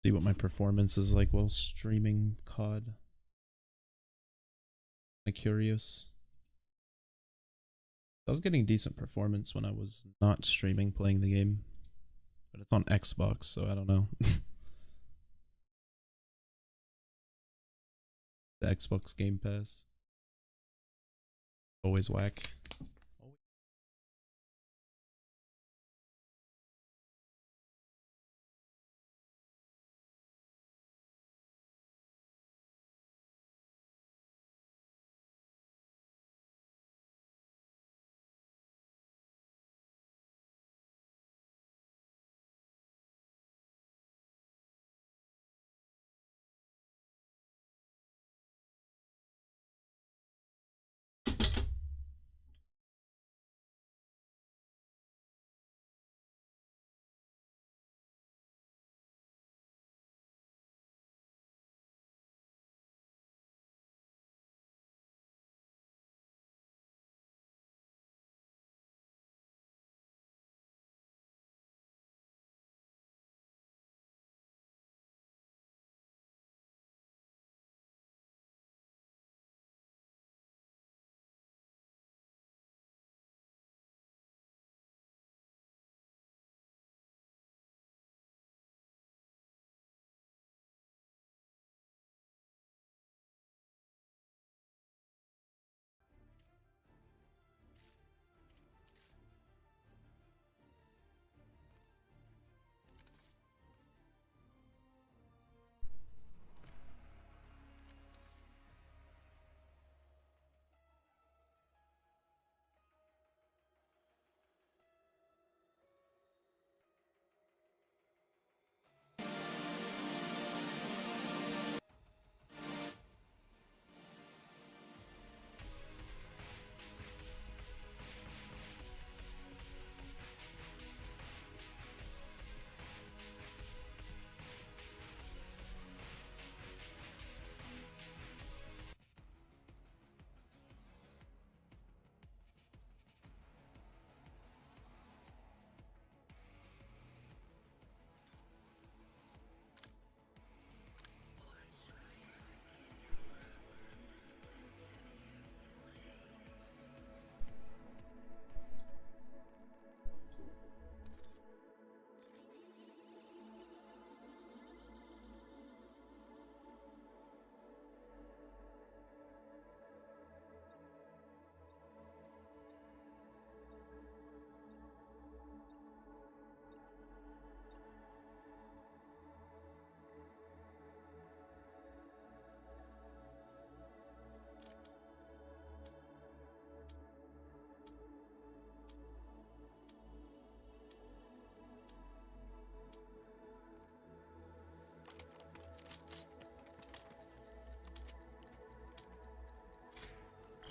See what my performance is like while streaming COD. I'm curious. I was getting decent performance when I was not streaming playing the game. But it's on Xbox, so I don't know. The Xbox Game Pass. Always whack.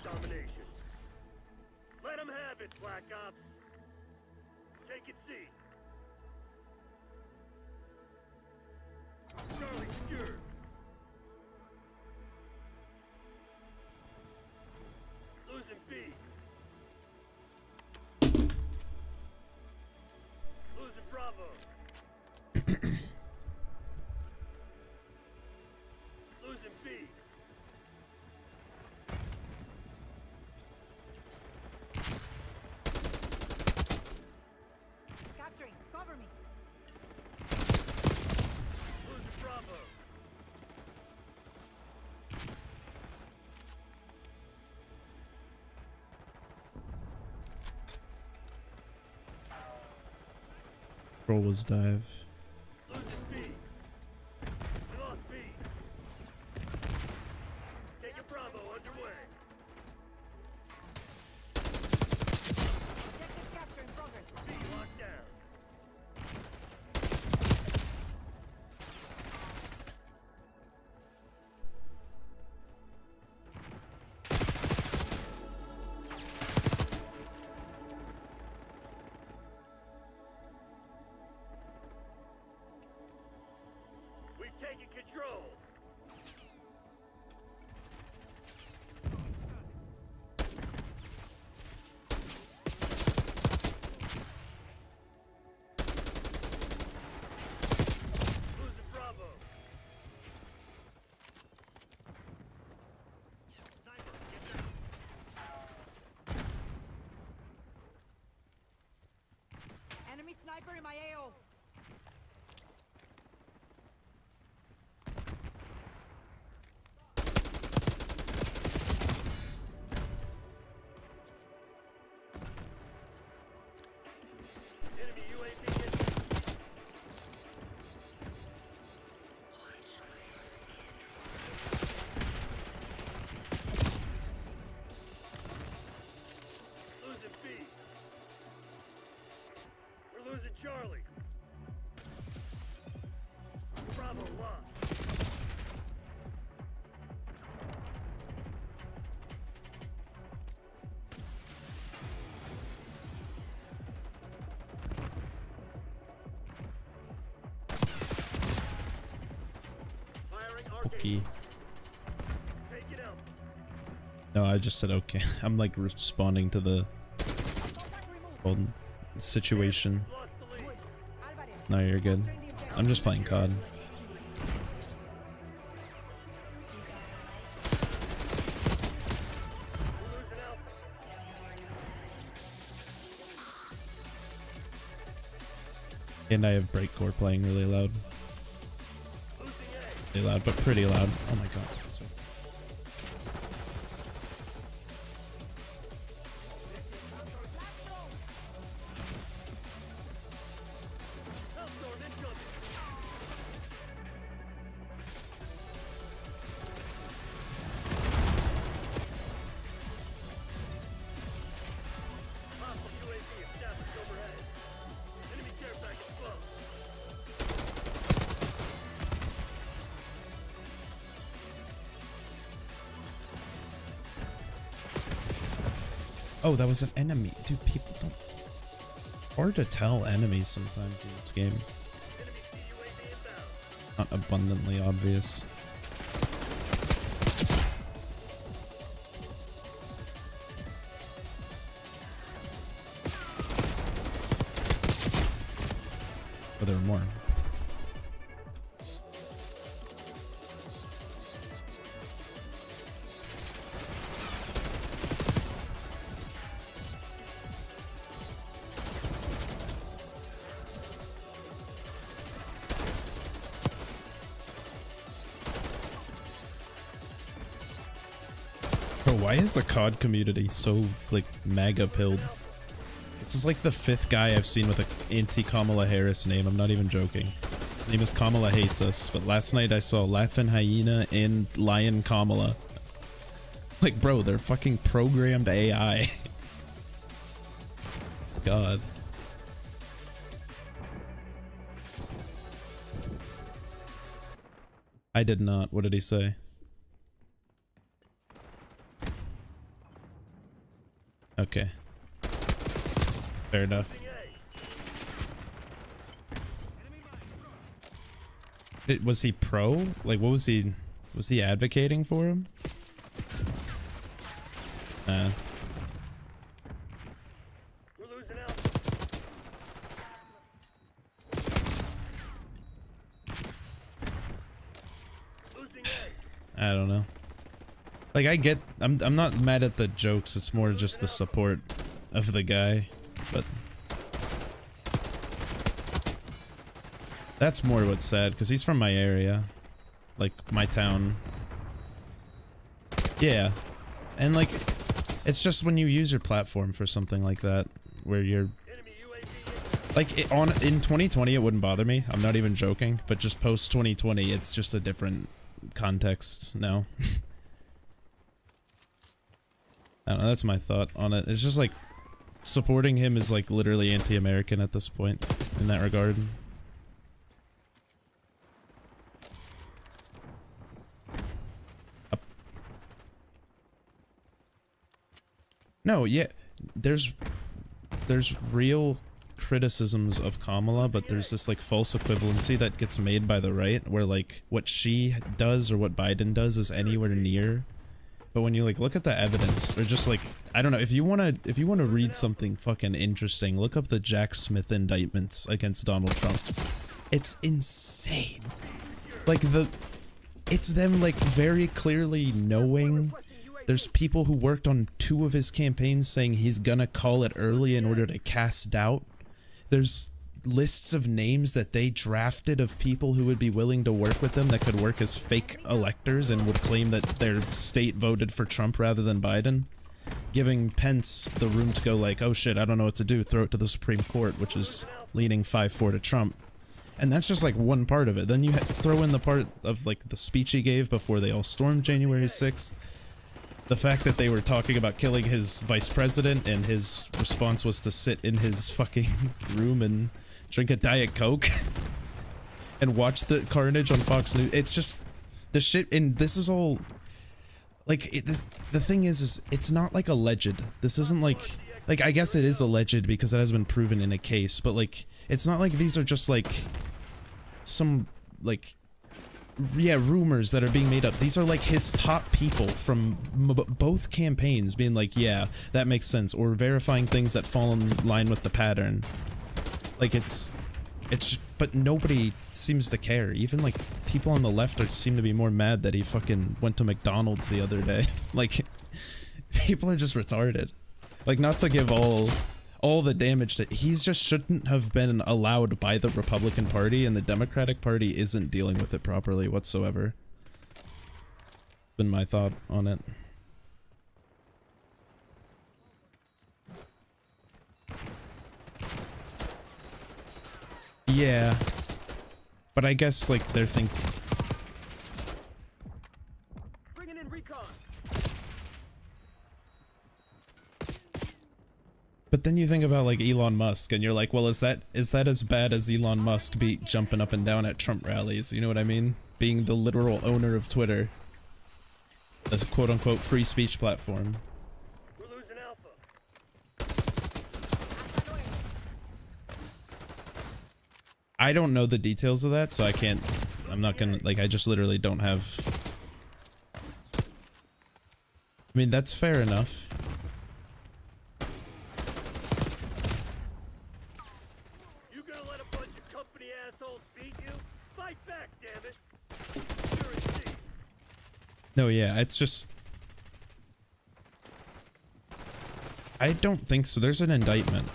Domination. Let them have it, Black Ops. Take it, seat. Charlie, secure. Losing B. Losing Bravo. Losing B. Capturing. Cover me. Losing Bravo. Roll was dive. Losing B. We lost B. Taking Bravo underway. Objective capture in progress. B locked down. We've taken control. Losing Bravo. my AO. Enemy UAV in. Losing B. We're losing Charlie. Bravo lost. Firing arcade. Okay. Take it out. No, I just said okay. I'm like responding to the Contact removed. whole situation. Lost the lead. Woods. Alvarez. No, you're good. Capturing the objective. I'm just playing COD. We're losing Alpha. And I have Breakcore playing really loud. Losing A. Really loud, but pretty loud. Oh my god. Sorry. Hellstorm incoming. Hostile UAV established overhead. Enemy care package close. Oh, that was an enemy. Dude, people don't... Hard to tell enemies sometimes in this game. Enemy CUAV inbound. Not abundantly obvious. Oh, there were more. Bro, why is the COD community so, like, mega pilled? This is like the 5th guy I've seen with an anti-Kamala Harris name. I'm not even joking. His name is Kamala Hates Us, but last night I saw Laughing Hyena and Lion Kamala. Like, bro, they're fucking programmed AI. God. I did not. What did he say? Okay. Fair enough. Losing A. Was he pro? Like, what was he? Was he advocating for him? We're losing Alpha. Losing A. I don't know. Like, I get, I'm not mad at the jokes. It's more just the support of the guy, but that's more what's sad because he's from my area, like my town. Yeah, and like, it's just when you use your platform for something like that, where you're Enemy UAV like in 2020, it wouldn't bother me. I'm not even joking, but just post 2020, it's just a different context now. I don't know, that's my thought on it. It's just like supporting him is like literally anti-American at this point in that regard. No, yeah, there's real criticisms of Kamala, but there's this like false equivalency that gets made by the right, where like what she does or what Biden does is anywhere near. But when you like look at the evidence, or just like, I don't know, if you wanna read something fucking interesting, look up the Jack Smith indictments against Donald Trump. It's insane. Like it's them like very clearly knowing. There's people who worked on 2 of his campaigns saying he's gonna call it early in order to cast doubt. There's lists of names that they drafted of people who would be willing to work with them that could work as fake electors and would claim that their state voted for Trump rather than Biden, giving Pence the room to go like, oh shit, I don't know what to do, throw it to the Supreme Court, which is leaning 5-4 to Trump. And that's just like one part of it. Then you throw in the part of like the speech he gave before they all stormed January 6th. The fact that they were talking about killing his vice president and his response was to sit in his fucking room and drink a Diet Coke and watch the carnage on Fox News. It's just the shit, and this is all like the thing is it's not like alleged. This isn't like I guess it is alleged because it has been proven in a case, but like it's not like these are just like some like rumors that are being made up. These are like his top people from both campaigns being like, yeah, that makes sense, or verifying things that fall in line with the pattern. Like it's but nobody seems to care. Even like people on the left seem to be more mad that he fucking went to McDonald's the other day. Like people are just retarded. Like, not to give all the damage that he's just shouldn't have been allowed by the Republican Party, and the Democratic Party isn't dealing with it properly whatsoever. Been my thought on it. Yeah, but I guess like they're thinking. Bringing in recon. But then you think about like Elon Musk and you're like, well, is that as bad as Elon Musk jumping up and down at Trump rallies? You know what I mean? Being the literal owner of Twitter, the quote unquote free speech platform. We're losing Alpha. I don't know the details of that, so I'm not gonna, like, I just literally don't have. I mean, that's fair enough. No, yeah, it's just... I don't think so. There's an indictment,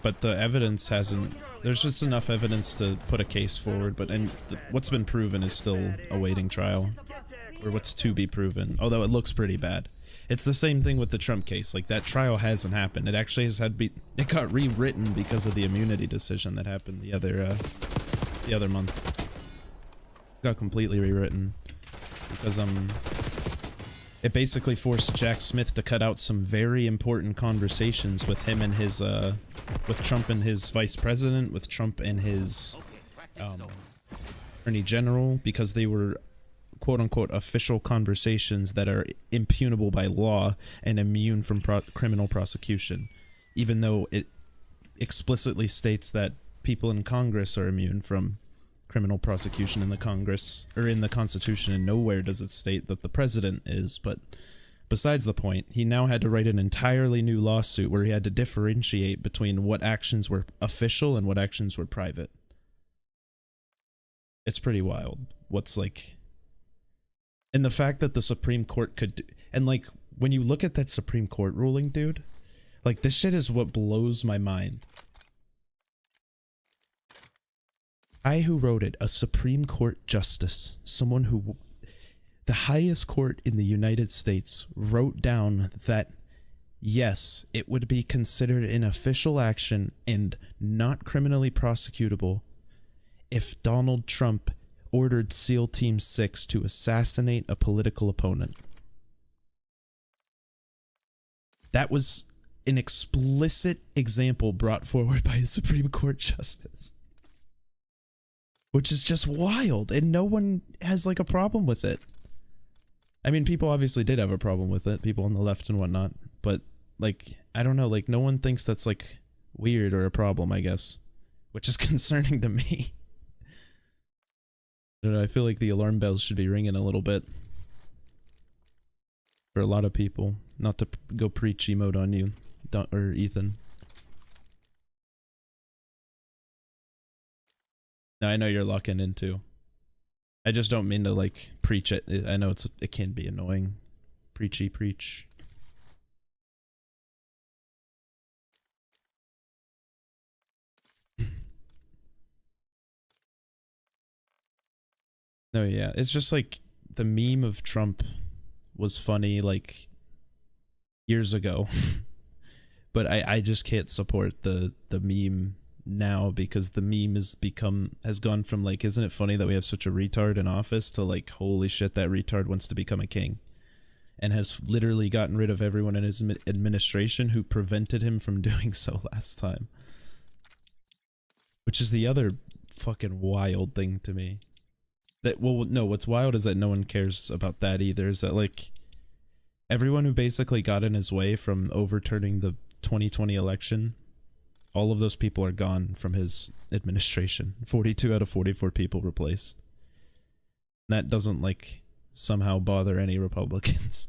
but the evidence hasn't... There's just enough evidence to put a case forward, but what's been proven is still awaiting trial. Or what's to be proven, although it looks pretty bad. It's the same thing with the Trump case. Like, that trial hasn't happened. It actually has had it got rewritten because of the immunity decision that happened the other month. It got completely rewritten. Because it basically forced Jack Smith to cut out some very important conversations with him and his with Trump and his vice president, with Trump and his attorney general, because they were quote unquote official conversations that are impugnable by law and immune from criminal prosecution, even though it explicitly states that people in Congress are immune from criminal prosecution in the Congress, or in the Constitution, and nowhere does it state that the president is. But besides the point, he now had to write an entirely new lawsuit where he had to differentiate between what actions were official and what actions were private. It's pretty wild. What's like... And the fact that the Supreme Court could... And like, when you look at that Supreme Court ruling, dude, like, this shit is what blows my mind. Who wrote it, a Supreme Court justice, someone who, the highest court in the United States, wrote down that, yes, it would be considered an official action and not criminally prosecutable if Donald Trump ordered SEAL Team 6 to assassinate a political opponent. That was an explicit example brought forward by a Supreme Court justice. Which is just wild, and no one has like a problem with it. I mean, people obviously did have a problem with it, people on the left and whatnot, but like, I don't know, like no one thinks that's like weird or a problem, I guess, which is concerning to me. I don't know, I feel like the alarm bells should be ringing a little bit for a lot of people, not to go preachy mode on you, or Ethan. I know you're locking into. I just don't mean to like preach it. I know it can be annoying. Preachy preach. No, yeah, it's just like the meme of Trump was funny like years ago, but I just can't support the meme now because the meme has gone from like, isn't it funny that we have such a retard in office, to like, holy shit, that retard wants to become a king, and has literally gotten rid of everyone in his administration who prevented him from doing so last time, which is the other fucking wild thing to me. That, well, no, what's wild is that no one cares about that either, is that like everyone who basically got in his way from overturning the 2020 election, all of those people are gone from his administration. 42 out of 44 people replaced. That doesn't like somehow bother any Republicans.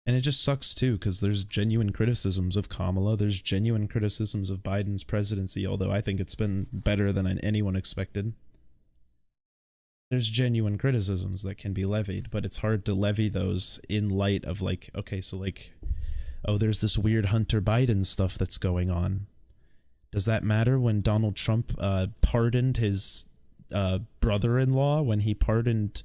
And it just sucks too, because there's genuine criticisms of Kamala, there's genuine criticisms of Biden's presidency, although I think it's been better than anyone expected. There's genuine criticisms that can be levied, but it's hard to levy those in light of like, okay, so like, oh, there's this weird Hunter Biden stuff that's going on. Does that matter when Donald Trump pardoned his brother-in-law, when he pardoned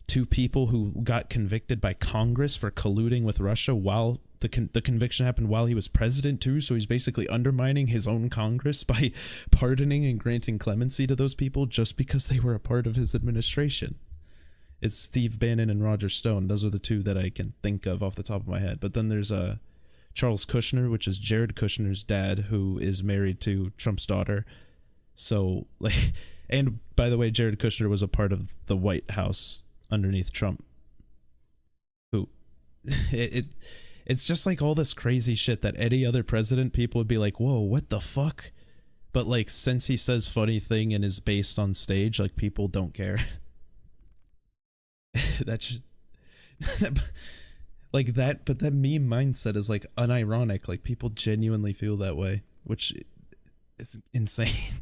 2 people who got convicted by Congress for colluding with Russia while the conviction happened while he was president too? So he's basically undermining his own Congress by pardoning and granting clemency to those people just because they were a part of his administration. It's Steve Bannon and Roger Stone. Those are the 2 that I can think of off the top of my head. But then there's Charles Kushner, which is Jared Kushner's dad, who is married to Trump's daughter. So like, and by the way, Jared Kushner was a part of the White House underneath Trump. Who it's just like all this crazy shit that any other president, people would be like, whoa, what the fuck? But like, since he says funny thing and is based on stage, like, people don't care. That's like that, but that meme mindset is like unironic. Like, people genuinely feel that way, which is insane.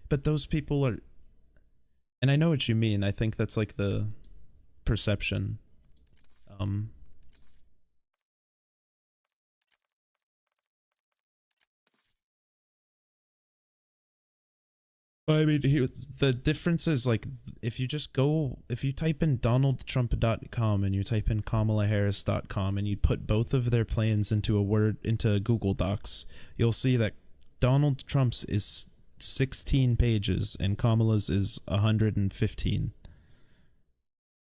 But those people are, and I know what you mean, I think that's like the perception. I mean, the difference is like, if you type in donaldtrump.com and you type in kamalaharris.com and you put both of their plans into Google Docs, you'll see that Donald Trump's is 16 pages and Kamala's is 115.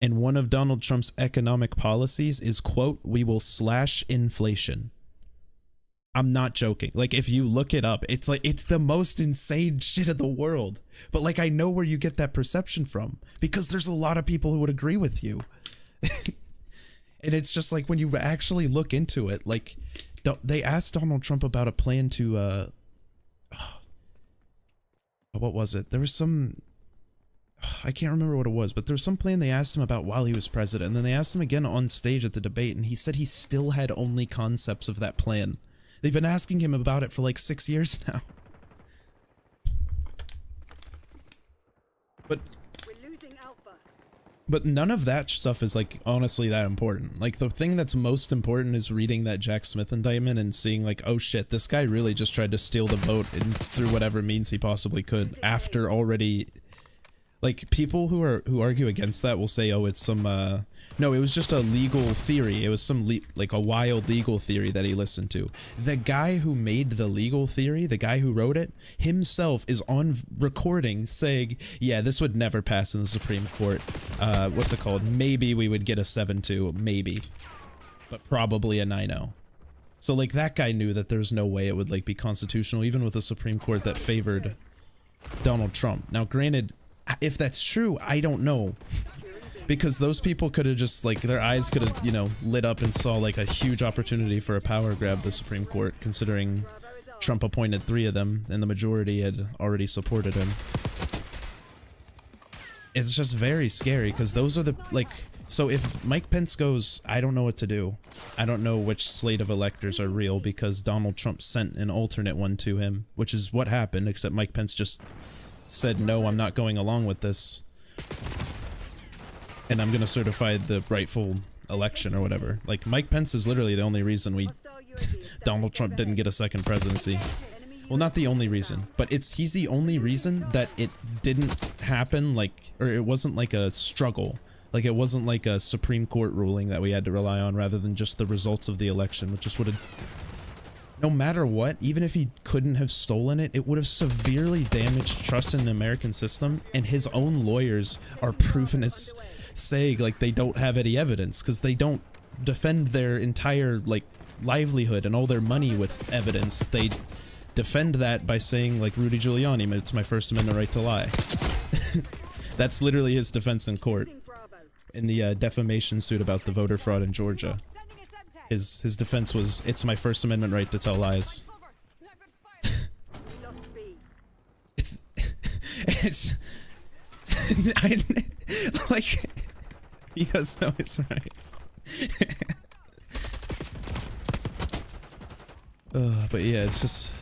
And one of Donald Trump's economic policies is, quote, "We will slash inflation." I'm not joking. Like, if you look it up, it's like, it's the most insane shit in the world. But like, I know where you get that perception from, because there's a lot of people who would agree with you. And it's just like, when you actually look into it, like, they asked Donald Trump about a plan to what was it? There was some, I can't remember what it was, but there was some plan they asked him about while he was president, and then they asked him again on stage at the debate, and he said he still had only concepts of that plan. They've been asking him about it for like 6 years now. But We're losing Alpha. But none of that stuff is like honestly that important. Like, the thing that's most important is reading that Jack Smith indictment and seeing like, oh shit, this guy really just tried to steal the vote and through whatever means he possibly could, after already, like, people who argue against that will say, oh, it's some no, it was just a legal theory. It was some like a wild legal theory that he listened to. The guy who made the legal theory, the guy who wrote it himself, is on recording saying, yeah, this would never pass in the Supreme Court. What's it called? Maybe we would get a 7-2, maybe, but probably a 9-0. So like, that guy knew that there's no way it would like be constitutional, even with a Supreme Court that favored Donald Trump. Now, granted, if that's true, I don't know. Because those people could have just, like, their eyes could have, you know, lit up and saw, like, a huge opportunity for a power grab, the Supreme Court, considering Trump appointed 3 of them, and the majority had already supported him. It's just very scary, because those are the, like, so if Mike Pence goes, I don't know what to do. I don't know which slate of electors are real, because Donald Trump sent an alternate one to him, which is what happened, except Mike Pence just said, no, I'm not going along with this. and I'm gonna certify the rightful election or whatever. Like, Mike Pence is literally the only reason we Donald Trump didn't get a second presidency. Well, not the only reason, but he's the only reason that it didn't happen, like, or it wasn't like a struggle. Like, it wasn't like a Supreme Court ruling that we had to rely on rather than just the results of the election, which just would have, no matter what, even if he couldn't have stolen it, it would have severely damaged trust in the American system, and his own lawyers are proven as saying, like, they don't have any evidence, because they don't defend their entire, like, livelihood and all their money with evidence. They defend that by saying, like Rudy Giuliani, it's my First Amendment right to lie. That's literally his defense in court. In the defamation suit about the voter fraud in Georgia. His defense was, it's my First Amendment right to tell lies. it's like, he does know it's right. But yeah, it's just,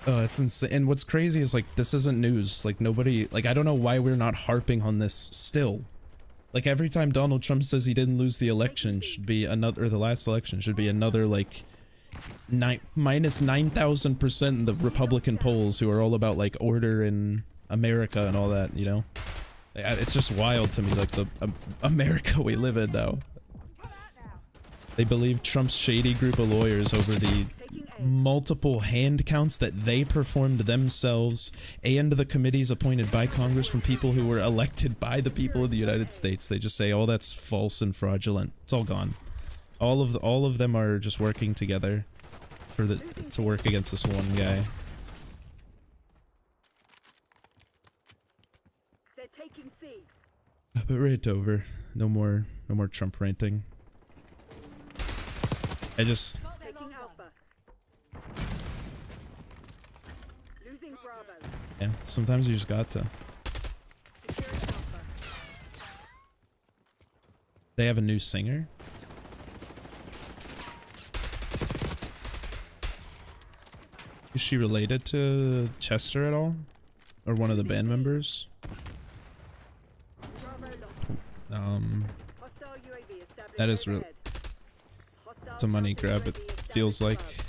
it's insane. And what's crazy is, like, this isn't news. Like, nobody, like, I don't know why we're not harping on this still. Like, every time Donald Trump says he didn't lose the election should be another, or the last election should be another, like, minus 9,000% in the Republican polls who are all about, like, order in America and all that, you know? It's just wild to me, like, the America we live in now. They believe Trump's shady group of lawyers over the multiple hand counts that they performed themselves and the committees appointed by Congress from people who were elected by the people of the United States. They just say, oh, that's false and fraudulent. It's all gone. All of them are just working together to work against this one guy. They're taking C. But right over. No more Trump ranting. I just Taking Alpha. Losing Bravo. yeah, sometimes you just got to. Securing Alpha. They have a new singer? Is she related to Chester at all? Or one of the band members? Bravo locked. Hostile UAV established. That is real. overhead. Hostile It's a money counter grab, it UAV feels like. established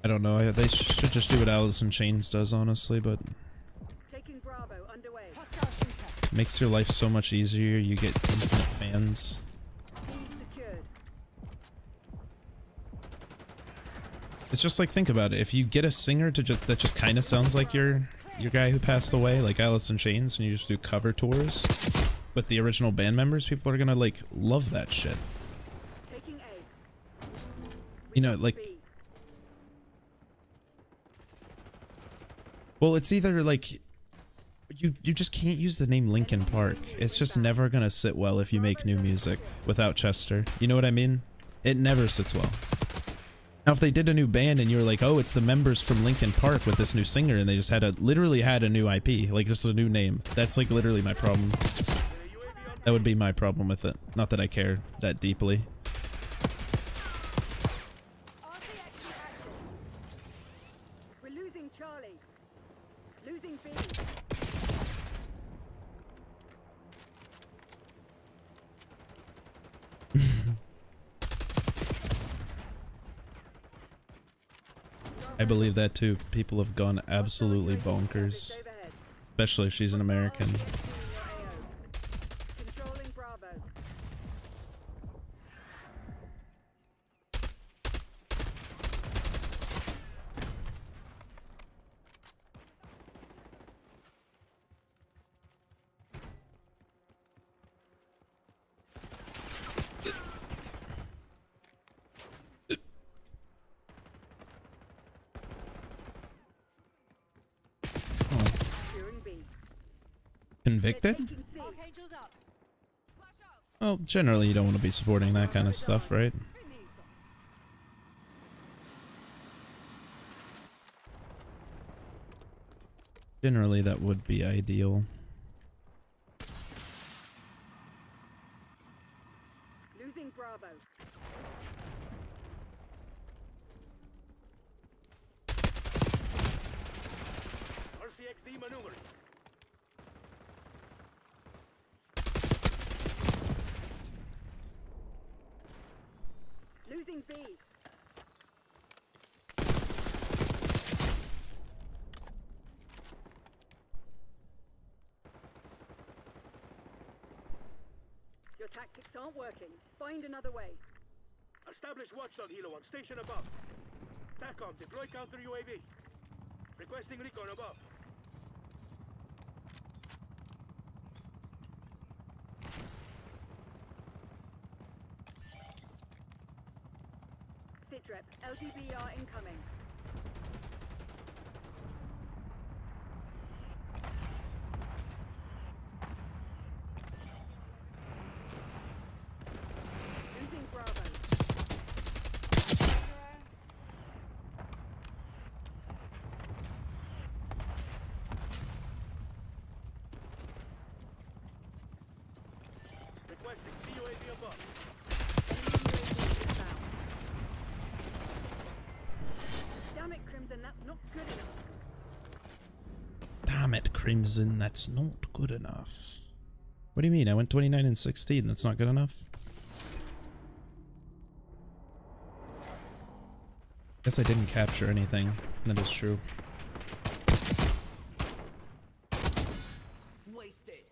I don't know, they should just do what Alice in Chains does, honestly, but above. Taking Bravo underway. Hostile shooter. it makes your life so much easier, you get infinite fans. B secured. It's just like, think about it, if you get a singer that just kind of sounds like your guy who passed away, like Alice in Chains, and you just do cover tours with the original band members, people are gonna, like, love that shit. Taking A. You know, like, B. well, it's either like you just can't use the name Linkin Park. It's just never gonna sit well if you make new music without Chester. You know what I mean? It never sits well. Now, if they did a new band and you were like, oh, it's the members from Linkin Park with this new singer, and they just literally had a new IP, like just a new name, that's like literally my problem. That would be my problem with it. Not that I care that deeply. We're losing Charlie. Losing B. I believe that too. People have gone absolutely bonkers. Overhead. Especially if she's an American. Controlling Bravo. Securing B. Convicted? Taking C. Well, generally you don't want to be supporting that kind of stuff, right? Generally that would be ideal. Losing Bravo. RCXD maneuvering. Taking B. Your tactics aren't working. Find another way. Establish watchdog Hilo on station above. TACOM, deploy counter UAV. Requesting recon above. Sitrep, LDBR incoming. Losing Bravo. Requesting CUAV above. Enemy UAV inbound. Damn it, Crimson, that's not good enough. Damn it, Crimson, that's not good enough. What do you mean? I went 29 and 16. That's not good enough? Guess I didn't capture anything. That is true. Wasted.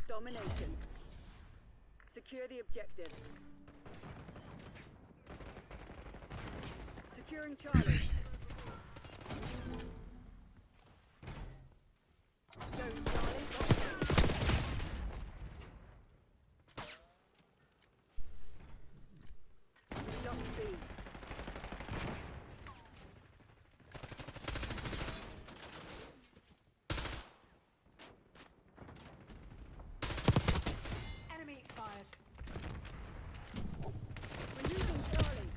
Domination. Secure the objectives. Securing Charlie. Go, Charlie. Lock B. Enemy expired. We're losing Charlie.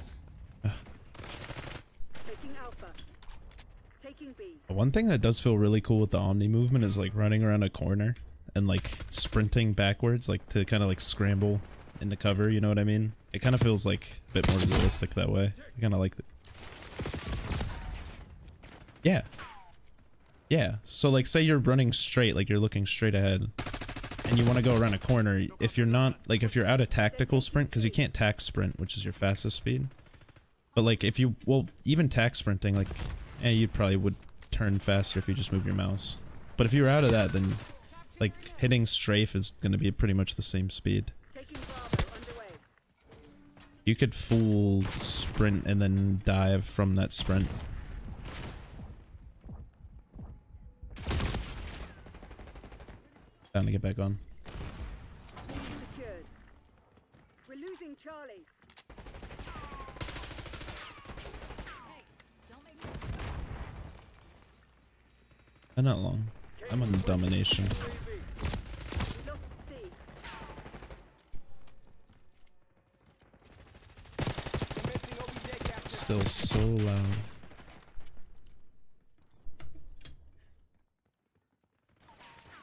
Taking Alpha. Taking B. One thing that does feel really cool with the Omni movement is like running around a corner and like sprinting backwards, like to kind of like scramble into cover, you know what I mean? It kind of feels like a bit more realistic that way. I kind of like it. Yeah. Yeah, so like say you're running straight, like you're looking straight ahead, and you want to go around a corner, if you're not, like if you're out of tactical sprint, because you can't tac sprint, which is your fastest speed, but like if you, well, even tac sprinting, like, you probably would turn faster if you just move your mouse. But if you're out of that, then like hitting strafe is going to be pretty much the same speed. Taking Bravo underway. You could full sprint and then dive from that sprint. Time to get back on. Secured. We're losing Charlie. Not long. I'm on domination. We lost C. Still so loud.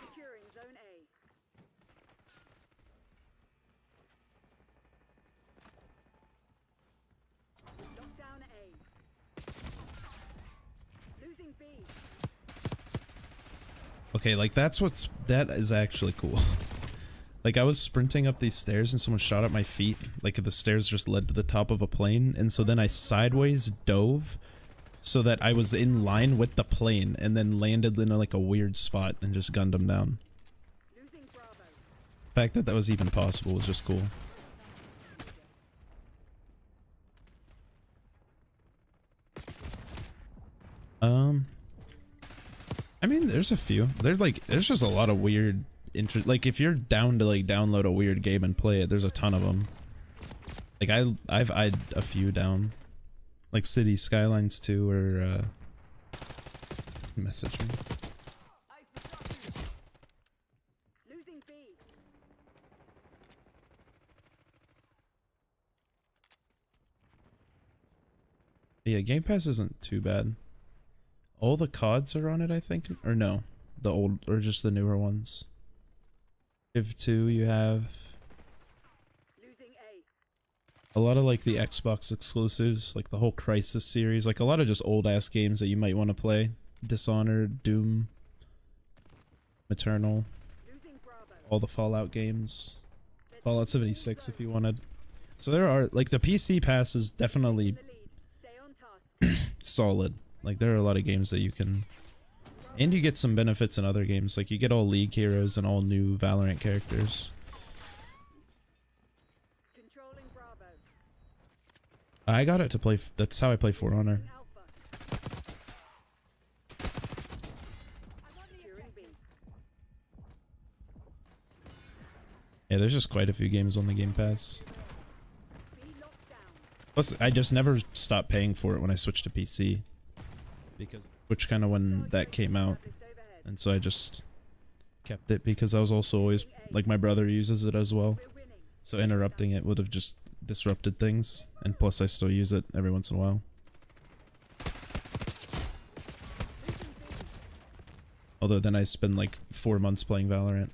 Securing zone A. Lockdown A. Losing B. Okay, like that is actually cool. Like I was sprinting up these stairs and someone shot at my feet. Like the stairs just led to the top of a plane, and so then I sideways dove so that I was in line with the plane and then landed in like a weird spot and just gunned him down. Losing Bravo. The fact that that was even possible was just cool. I mean, there's a few. There's just a lot of weird like if you're down to like download a weird game and play it, there's a ton of them. Like I've eyed a few down. Like City Skylines 2 or message me. Losing B. Yeah, Game Pass isn't too bad. All the CODs are on it, I think, or no, the old or just the newer ones. Div 2 you have. Losing A A. lot of like the Xbox exclusives, like the whole Crisis series, like a lot of just old ass games that you might want to play. Dishonored, Doom, Eternal, Losing Bravo. all the Fallout games. Fallout 76 if you wanted. So there are, like the PC pass is definitely In the lead. Stay on task. solid. Like there are a lot of games that you can, and you get some benefits in other games, like you get all League heroes and all new Valorant characters. Controlling Bravo. I got it to play, that's how I play For Honor. Alpha. Securing B. Yeah, there's just quite a few games on the Game Pass. B locked down. Plus, I just never stopped paying for it when I switched to PC. Because, which kind of when that came out. Established overhead. And so I just kept it because I was also always, like my brother uses it as well. We're winning. So interrupting it would have just disrupted things. And plus I still use it every once in a while. Losing B. Although then I spend like 4 months playing Valorant.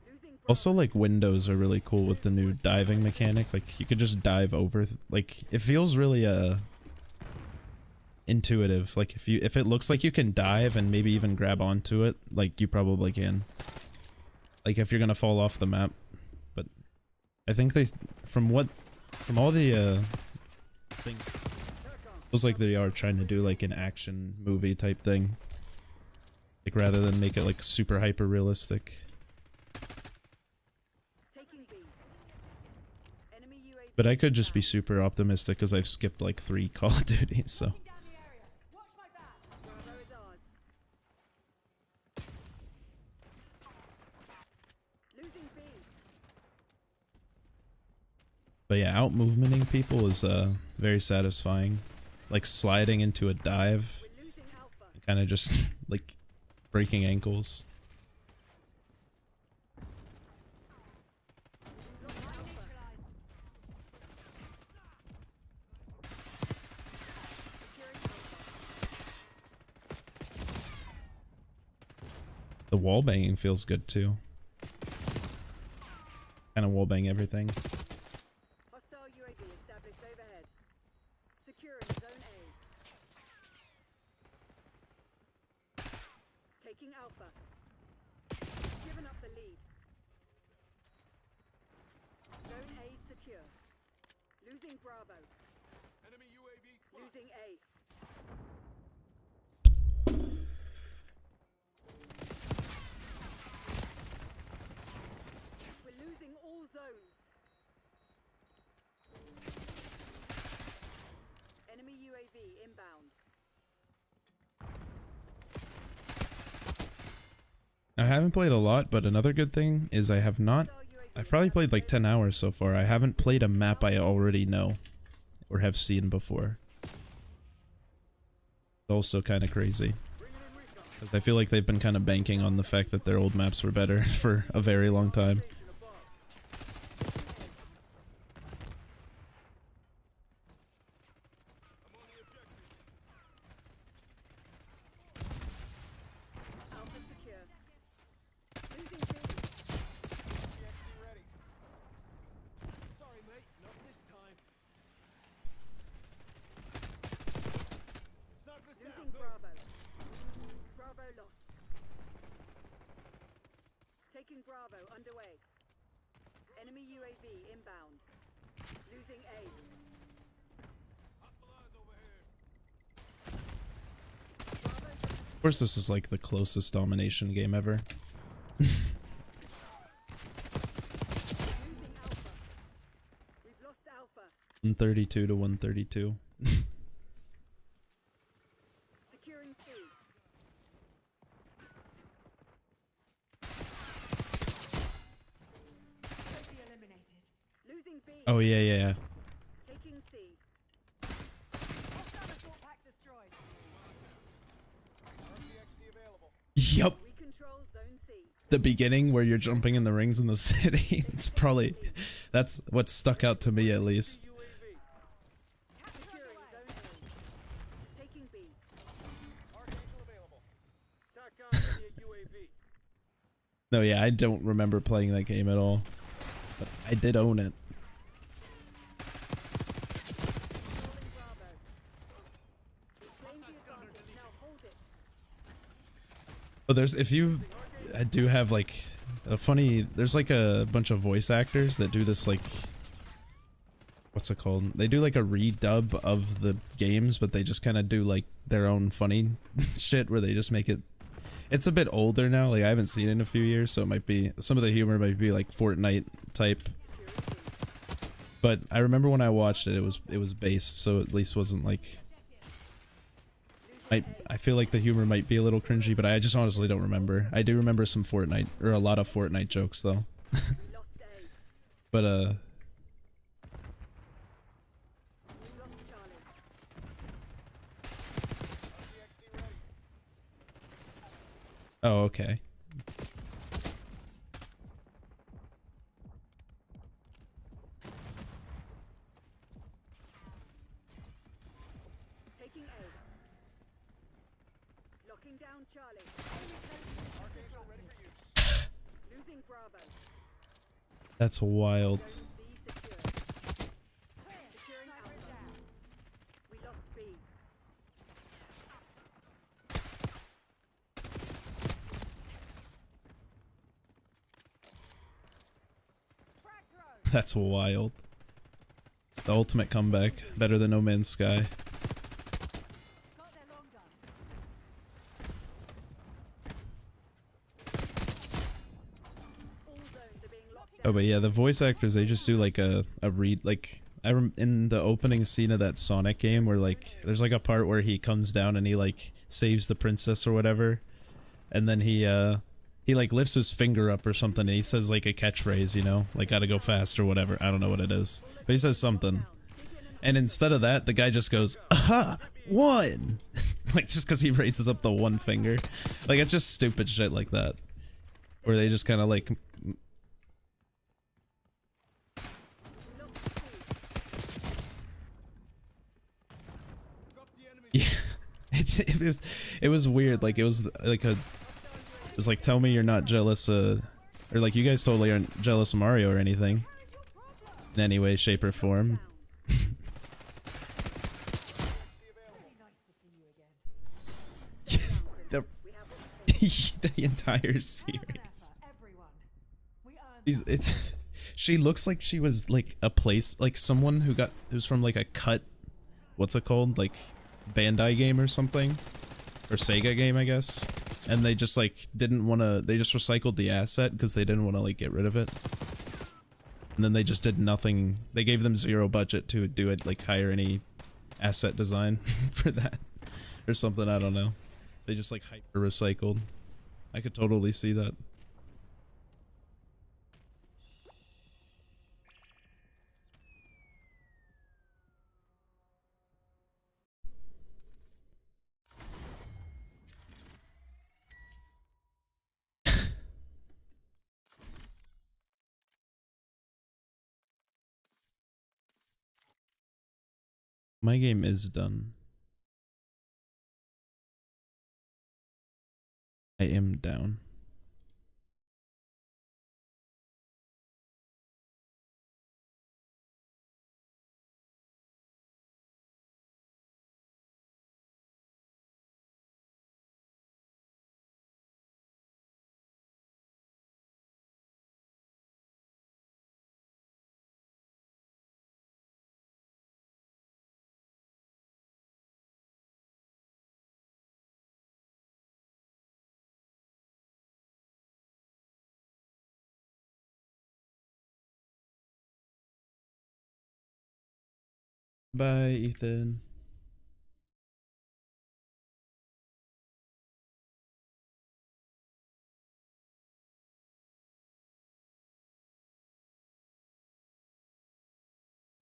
Losing Bravo. Also, like, windows are really cool with the new diving mechanic. Like, you could just dive over, like, it feels really, intuitive. Like, if it looks like you can dive and maybe even grab onto it, like, you probably can. Like, if you're gonna fall off the map. But I think from all the, things, it feels like they are trying to do, like, an action movie type thing. Like, rather than make it, like, super hyper realistic. Taking B. Enemy UAV. But I could just be super optimistic because I've skipped like 3 Call of Duties, so. Bravo is ours. Losing B. But yeah, out movementing people is very satisfying. Like sliding into a dive, We're losing Alpha. and kind of just like breaking ankles. Lost Alpha. Securing Alpha. The wall banging feels good too. Kind of wall bang everything. Hostile UAV established overhead. Securing zone A. Taking Alpha. Given up the lead. Zone A secure. Losing Bravo. Enemy UAV Losing A. We're losing all zones. I haven't played a lot, but another good thing is I have not. I've probably played like 10 hours so far. I haven't played a map I already know or have seen before. It's also kind of crazy. Because I feel like they've been kind of banking on the fact that their old maps were better for a very long time. Alpha secure. Losing B. Sorry, mate, not this time. Sniper's down. Losing Bravo. Bravo lost. Taking Bravo underway. Enemy UAV inbound. Losing A. Of course, this is like the closest domination game ever. Losing Alpha. We've lost Alpha. 132 to 132. Securing C. Losing B. Oh yeah, yeah, yeah. Taking C. Yup. We control Zone C. The beginning where you're jumping in the rings in the city. It's probably, that's what stuck out to me at least. UAV. Securing Zone A. Taking B. Archangel available. TACOM near UAV. No, yeah, I don't remember playing that game at all. But I did own it. Controlling Bravo. We've claimed the advantage. Now hold it. But there's, if you, I do have like a funny, there's like a bunch of voice actors that do this like, what's it called? They do like a redub of the games, but they just kind of do like their own funny shit where they just make it, it's a bit older now, like I haven't seen it in a few years, so it might be, some of the humor might be like Fortnite type. But I remember when I watched it, it was based, so at least wasn't like, I feel like the humor might be a little cringy, but I just honestly don't remember. I do remember some Fortnite, or a lot of Fortnite jokes though. Lost A. But We lost Charlie. oh, okay. Taking A. Locking down Charlie. Archangel ready for use. Losing Bravo. That's wild. Zone C secure. Securing Alpha. We lost B. That's wild. The ultimate comeback. Better than No Man's Sky. All zones are being locked Oh, down. but yeah, the voice actors, they just do like a read, like, in the opening scene of that Sonic game where like, there's like a part where he comes down and he like saves the princess or whatever. And then he like lifts his finger up or something and he says like a catchphrase, you know, like gotta go fast or whatever. I don't know what it is, but he says something. And instead of that, the guy just goes, aha, one! Like just cause he raises up the one finger. Like it's just stupid shit like that. Where they just kind of like, Drop the enemy. yeah, it was weird. Like it was like a, it was like, tell me you're not jealous, or like you guys totally aren't jealous of Mario or anything, in any way, shape, or form. the, the entire series. It's she looks like she was like a place, like someone who's from like a cut, what's it called, like Bandai game or something, or Sega game, I guess. And they just like didn't want to, they just recycled the asset because they didn't want to like get rid of it. And then they just did nothing. They gave them zero budget to do it, like hire any asset design for that or something. I don't know. They just like hyper recycled. I could totally see that. My game is done. I am down. Bye, Ethan.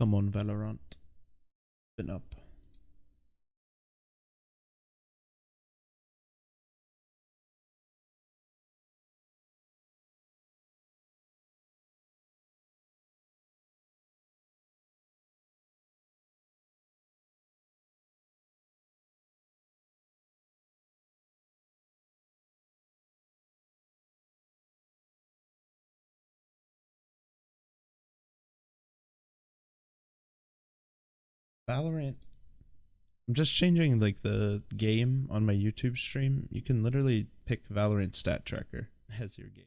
Come on, Valorant. Been up. Valorant. I'm just changing like the game on my YouTube stream. You can literally pick Valorant stat tracker as your game.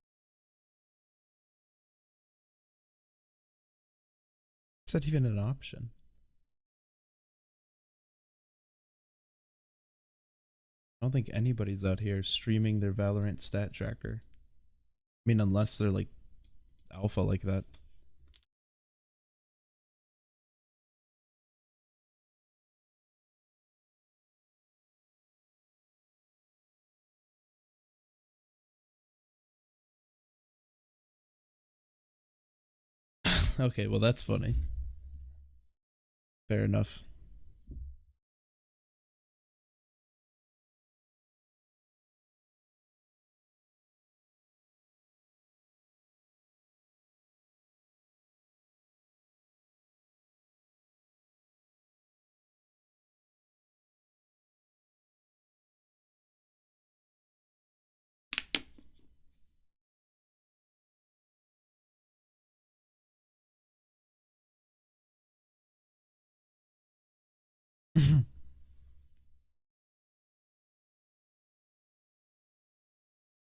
Is that even an option? I don't think anybody's out here streaming their Valorant stat tracker. I mean, unless they're like alpha like that. Okay, well that's funny. Fair enough.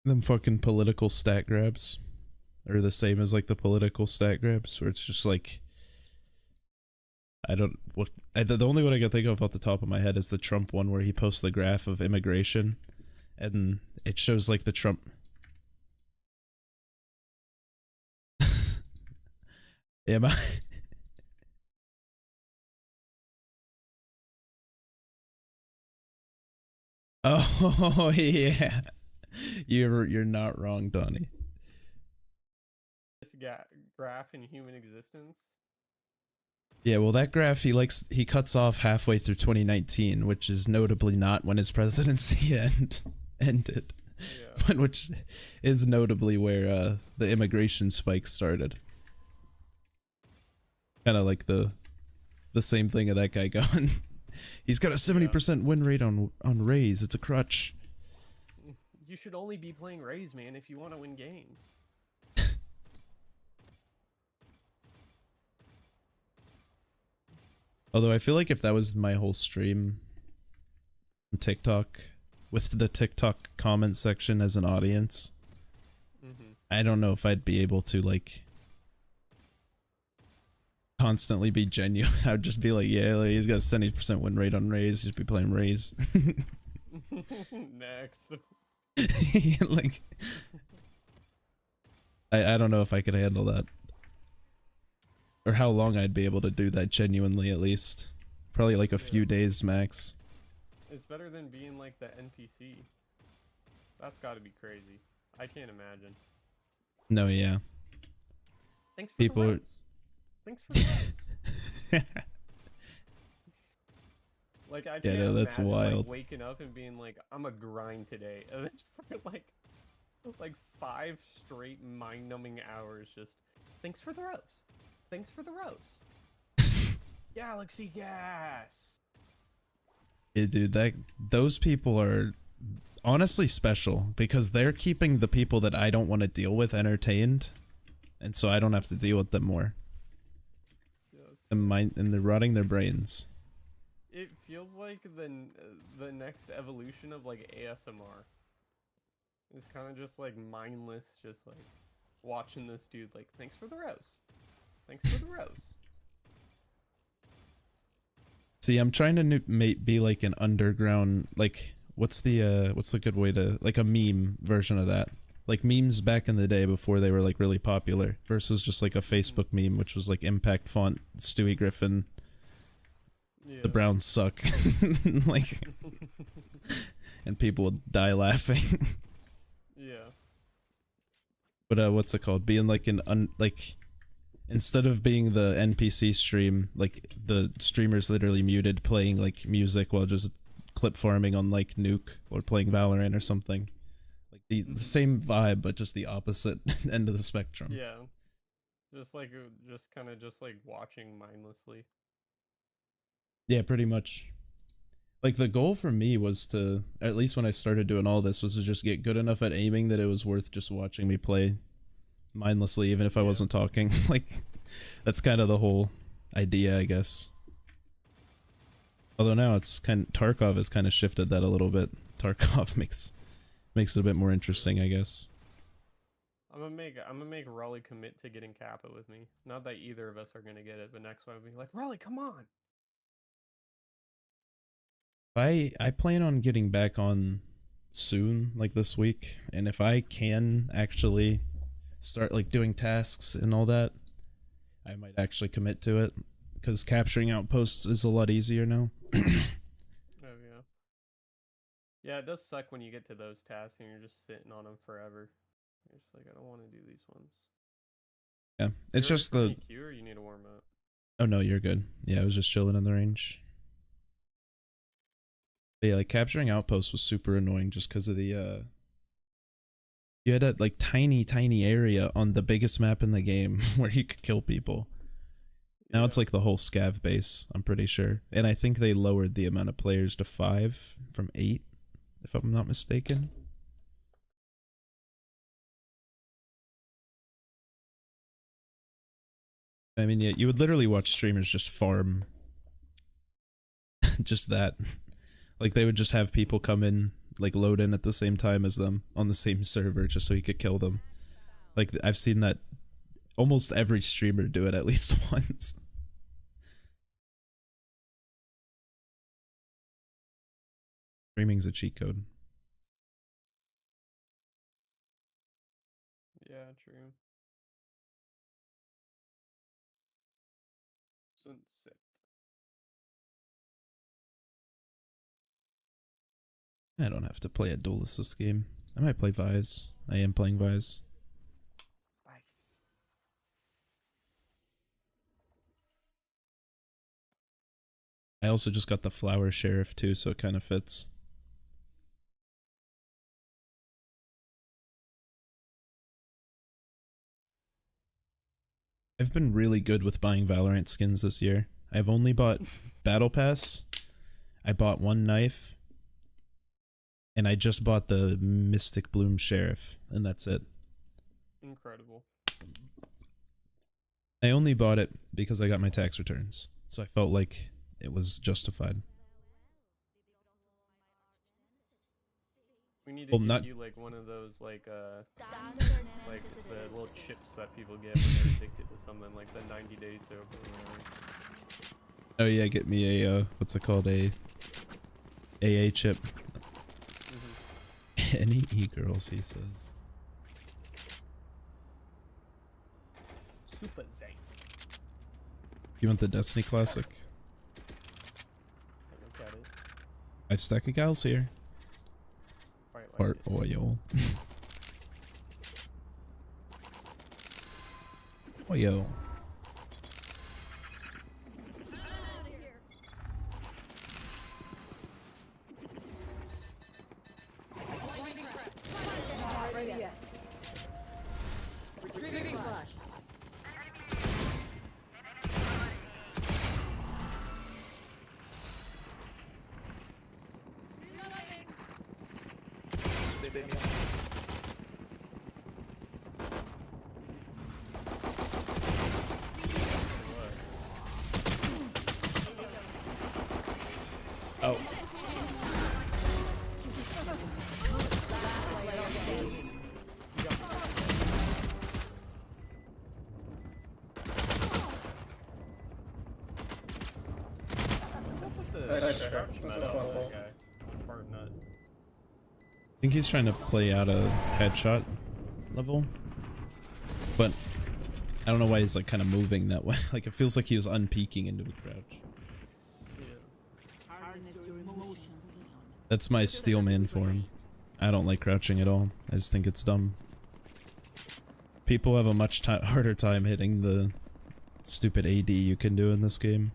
Them fucking political stat grabs are the same as like the political stat grabs, where it's just like, I don't what the only one I can think of off the top of my head is the Trump one where he posts the graph of immigration and it shows like the Trump. Am I? Oh yeah, you're not wrong, Donnie. This graph in human existence. Yeah, well, that graph he cuts off halfway through 2019, which is notably not when his presidency ended, Yeah. but which is notably where the immigration spike started. Kind of like the same thing of that guy going. He's got a 70% win rate on Raze. It's a crutch. You should only be playing Raze, man, if you want to win games. Although I feel like if that was my whole stream on TikTok, with the TikTok comment section as an audience, I don't know if I'd be able to like constantly be genuine. I would just be like, yeah, like, he's got a 70% win rate on Raze. Just be playing Raze. Next. Like, I don't know if I could handle that. Or how long I'd be able to do that genuinely, at least. Probably like a few days max. It's better than being like the NPC. That's got to be crazy. I can't imagine. No, yeah. Thanks for People the are- rose. Thanks for the rose. Like I can't no, that's imagine wild. like waking up and being like, I'm a grind today, and it's for like 5 straight mind-numbing hours. Just thanks for the rose. Thanks for the rose. Galaxy gas. Yeah, dude, those people are honestly special because they're keeping the people that I don't want to deal with entertained, and so I don't have to deal with them more. And they're rotting their brains. It feels like the next evolution of like ASMR. It's kind of just like mindless, just like watching this dude like, thanks for the rose. Thanks for the rose. See, I'm trying to be like an underground, like what's the good way to, like a meme version of that, like memes back in the day before they were like really popular, versus just like a Facebook meme which was like impact font Stewie Griffin. Yeah. The Browns suck. Like, and people would die laughing. Yeah. But what's it called? Being like like, instead of being the NPC stream, like the streamer's literally muted playing like music while just clip farming on like Nuke or playing Valorant or something. Like the same vibe, but just the opposite end of the spectrum. Yeah. Just like kind of just like watching mindlessly. Yeah, pretty much. Like the goal for me was to, at least when I started doing all this, was to just get good enough at aiming that it was worth just watching me play mindlessly, even if I wasn't talking. Like, that's kind of the whole idea, I guess. Although now it's Tarkov has kind of shifted that a little bit. Tarkov makes it a bit more interesting, I guess. I'm gonna make Raleigh commit to getting Kappa with me. Not that either of us are gonna get it, but next one I'll be like, Raleigh, come on. I plan on getting back on soon, like this week, and if I can actually start like doing tasks and all that, I might actually commit to it, because capturing outposts is a lot easier now. Oh yeah. Yeah, it does suck when you get to those tasks and you're just sitting on them forever. You're just like, I don't want to do these ones. Yeah, it's just the. Queue, or you need to warm up. Oh no, you're good. Yeah, I was just chilling in the range. But yeah, like capturing outposts was super annoying just because of the you had that like tiny area on the biggest map in the game where you could kill people. Now it's like the whole scav base, I'm pretty sure. And I think they lowered the amount of players to 5 from 8, if I'm not mistaken. I mean, yeah, you would literally watch streamers just farm. Just that. Like, they would just have people come in, like, load in at the same time as them on the same server just so he could kill them. Like, I've seen that almost every streamer do it at least once. Streaming's a cheat code. Yeah, true. Sunset. I don't have to play a dual assist game. I might play Vise. I am playing Vise. Nice. I also just got the Flower Sheriff too, so it kind of fits. I've been really good with buying Valorant skins this year. I've only bought Battle Pass. I bought one knife. And I just bought the Mystic Bloom Sheriff, and that's it. Incredible. I only bought it because I got my tax returns, so I felt like it was justified. We need to Well, get not- you like one of those like the little chips that people get when they're addicted to something, like the 90 days sober or whatever. Oh yeah, get me a what's it called, a AA chip. Any e-girls, he says. Super Zay. You want the Destiny Classic? Look at it. 5 stack of gals here. Alright, Part oil. Oil. Not ready yet. Retrieving flash. Oh. I think he's trying to play out a headshot level, but I don't know why he's like kind of moving that way. Like it feels like he was unpeaking into a crouch. That's my steel man for him. I don't like crouching at all. I just think it's dumb. People have a much harder time hitting the stupid AD you can do in this game.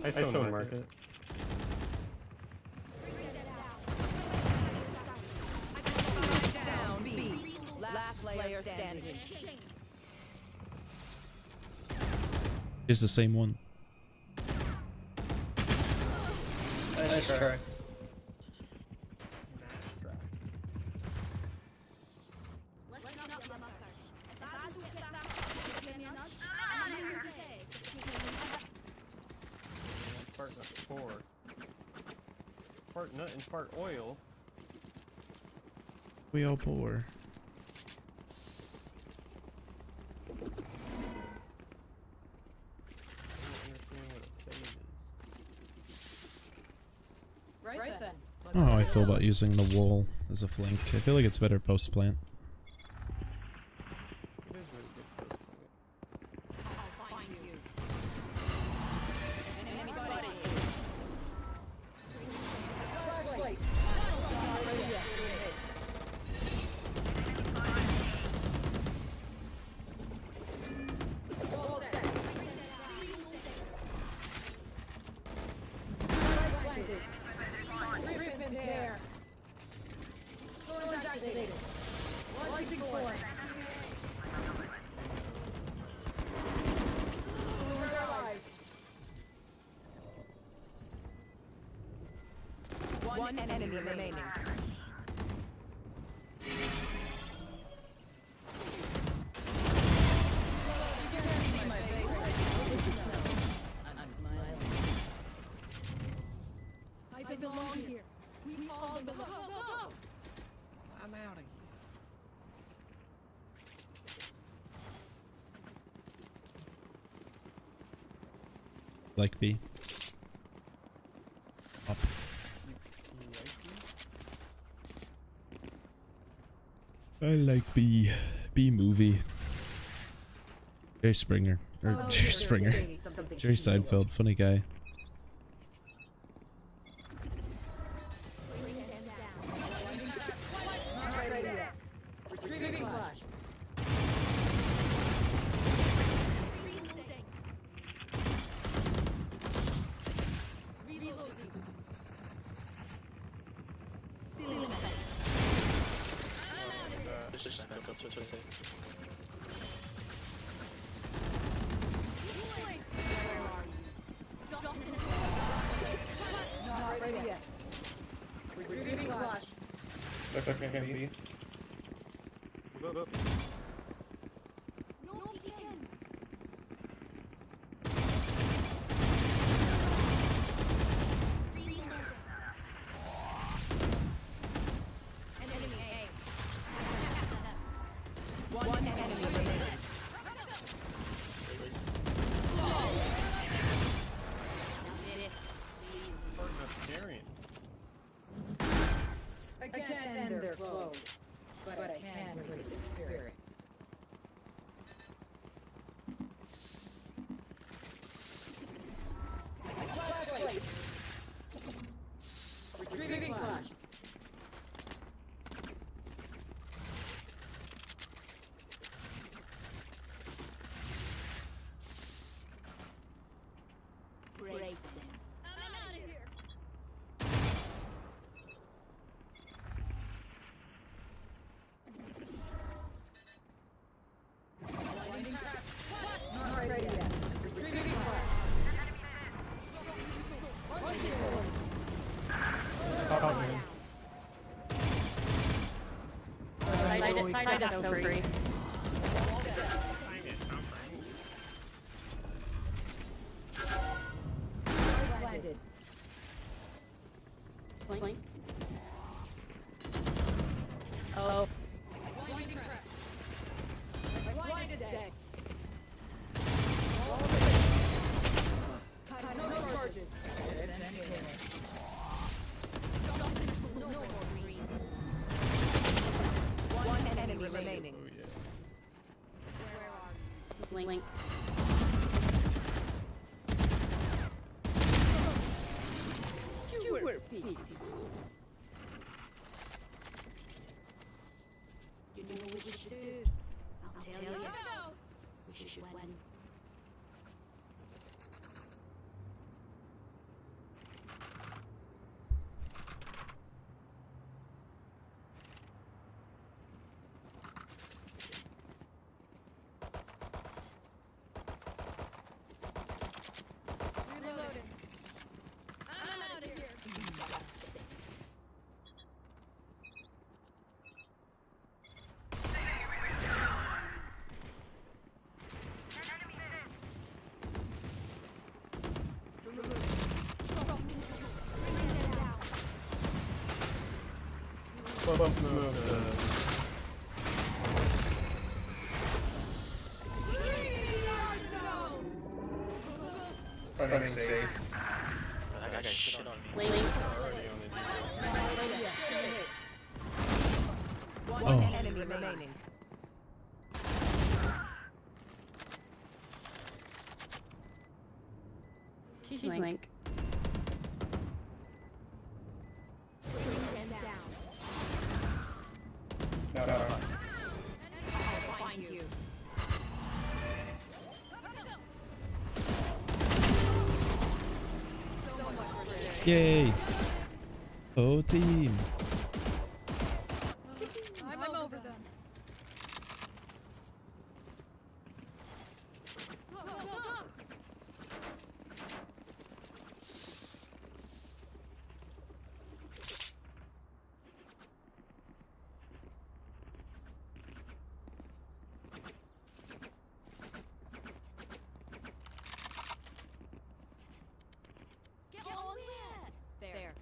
I still market. Down B. Last player standing. It's the same one. Nice try. Part nut 4. Part nut and part oil. We all poor. Right then. I don't know how I feel about using the wall as a flank. I feel like it's better post plant. It is really good post plant. I'll find you. One enemy remaining. I belong here. We all belong. I'm out of here. Like B. Up. I like B. B movie. Jerry Springer. Or Jerry Springer. Jerry Seinfeld. Funny guy. Retrieving flash. Not ready yet. Retrieving flash. Look, I can't be. Side is so free. Planted. Blink. Oh. Blind is dead. No charges. One enemy remaining. Oh yeah. Blink. You were beautiful. You know what you should do? I'll tell you. We should win. Reloading. I'm out of here. Bump smoke. I'm safe. I got shit on me. Blink. Already on it. One Oh. enemy remaining. She's blink. No. Find you. Yay! Oh team. I'm over them. Get on there.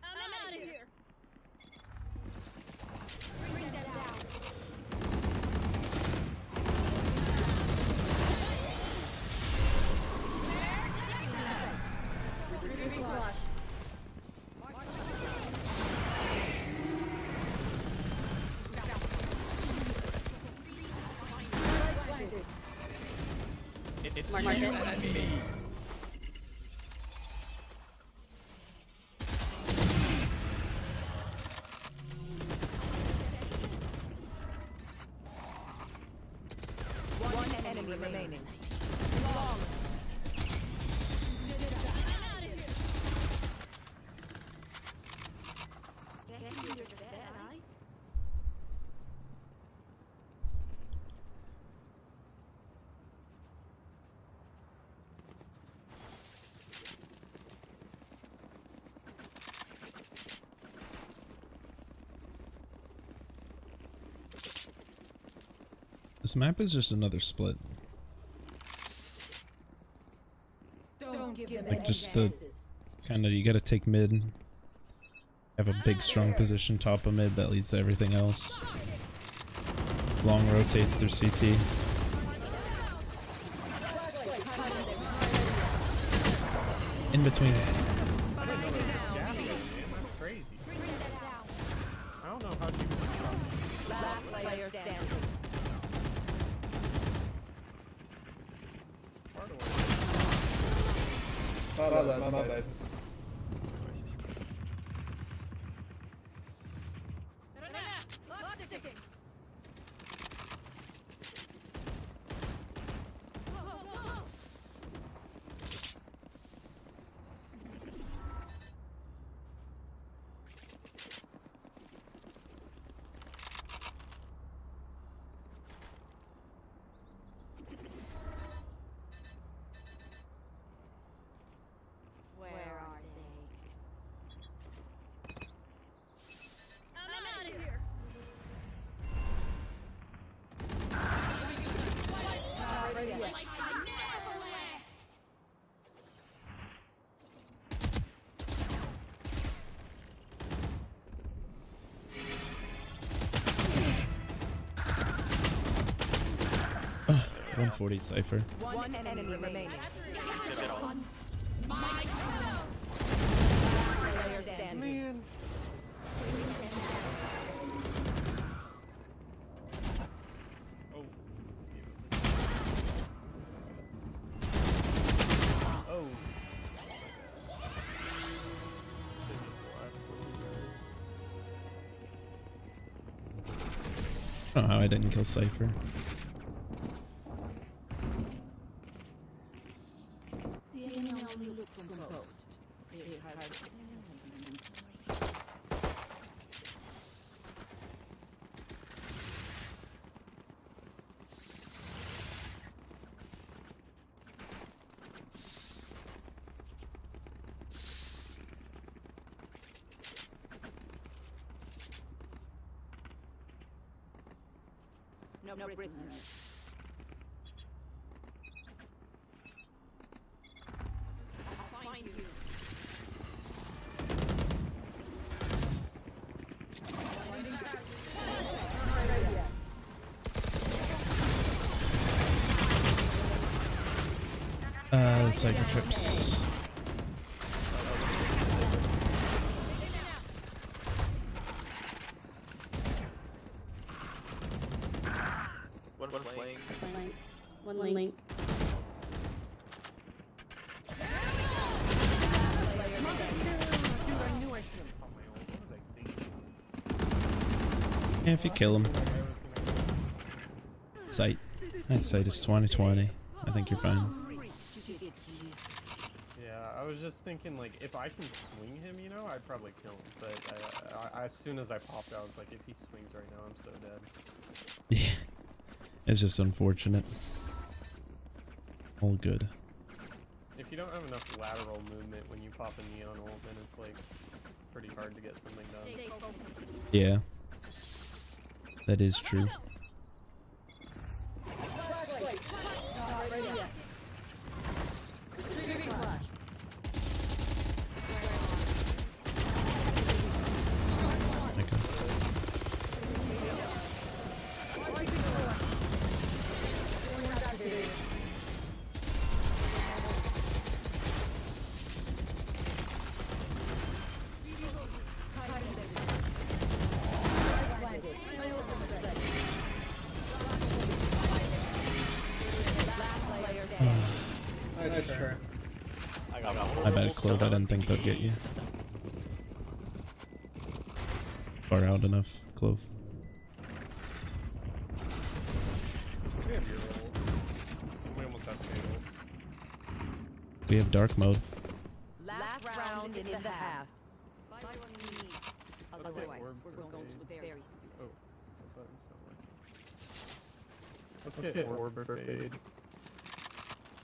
I'm out of here. Bring that down. Retrieving flush. It's Mark you it. and me. One enemy remaining. This map is just another split. Don't give them Like just the kind of, you gotta take mid. Have a big strong position top of mid that leads to everything else. Long rotates through CT. In between. Crazy. I don't know how you. Last player standing. My bad. Where 140 Cypher. One enemy remaining. Let's get all. Player standing. Man. Oh. Oh. I don't know how I didn't kill Cypher. The enemy only looks composed. They are sad and sorry. No prisoners. I'll find you. Cypher trips. One flaying. One link. Yeah, if you kill him. Sight. That sight is 2020. I think you're fine. Yeah, I was just thinking, like, if I can swing him, you know, I'd probably kill him. But as soon as I popped out, I was like, if he swings right now, I'm so dead. Yeah. It's just unfortunate. All good. If you don't have enough lateral movement when you pop a neon ult, then it's, like, pretty hard to get something done. Yeah. That is true. Okay. Nice try. I got I bet Claude, I didn't think they'd get you. Far out enough, Clove. We have your ult. We almost got fatal. We have dark mode. Last round in the half. Buy what you need. Let's get Otherwise, orb we're going to brigade. be very stupid. Oh, that button's not working. Let's get orb brigade.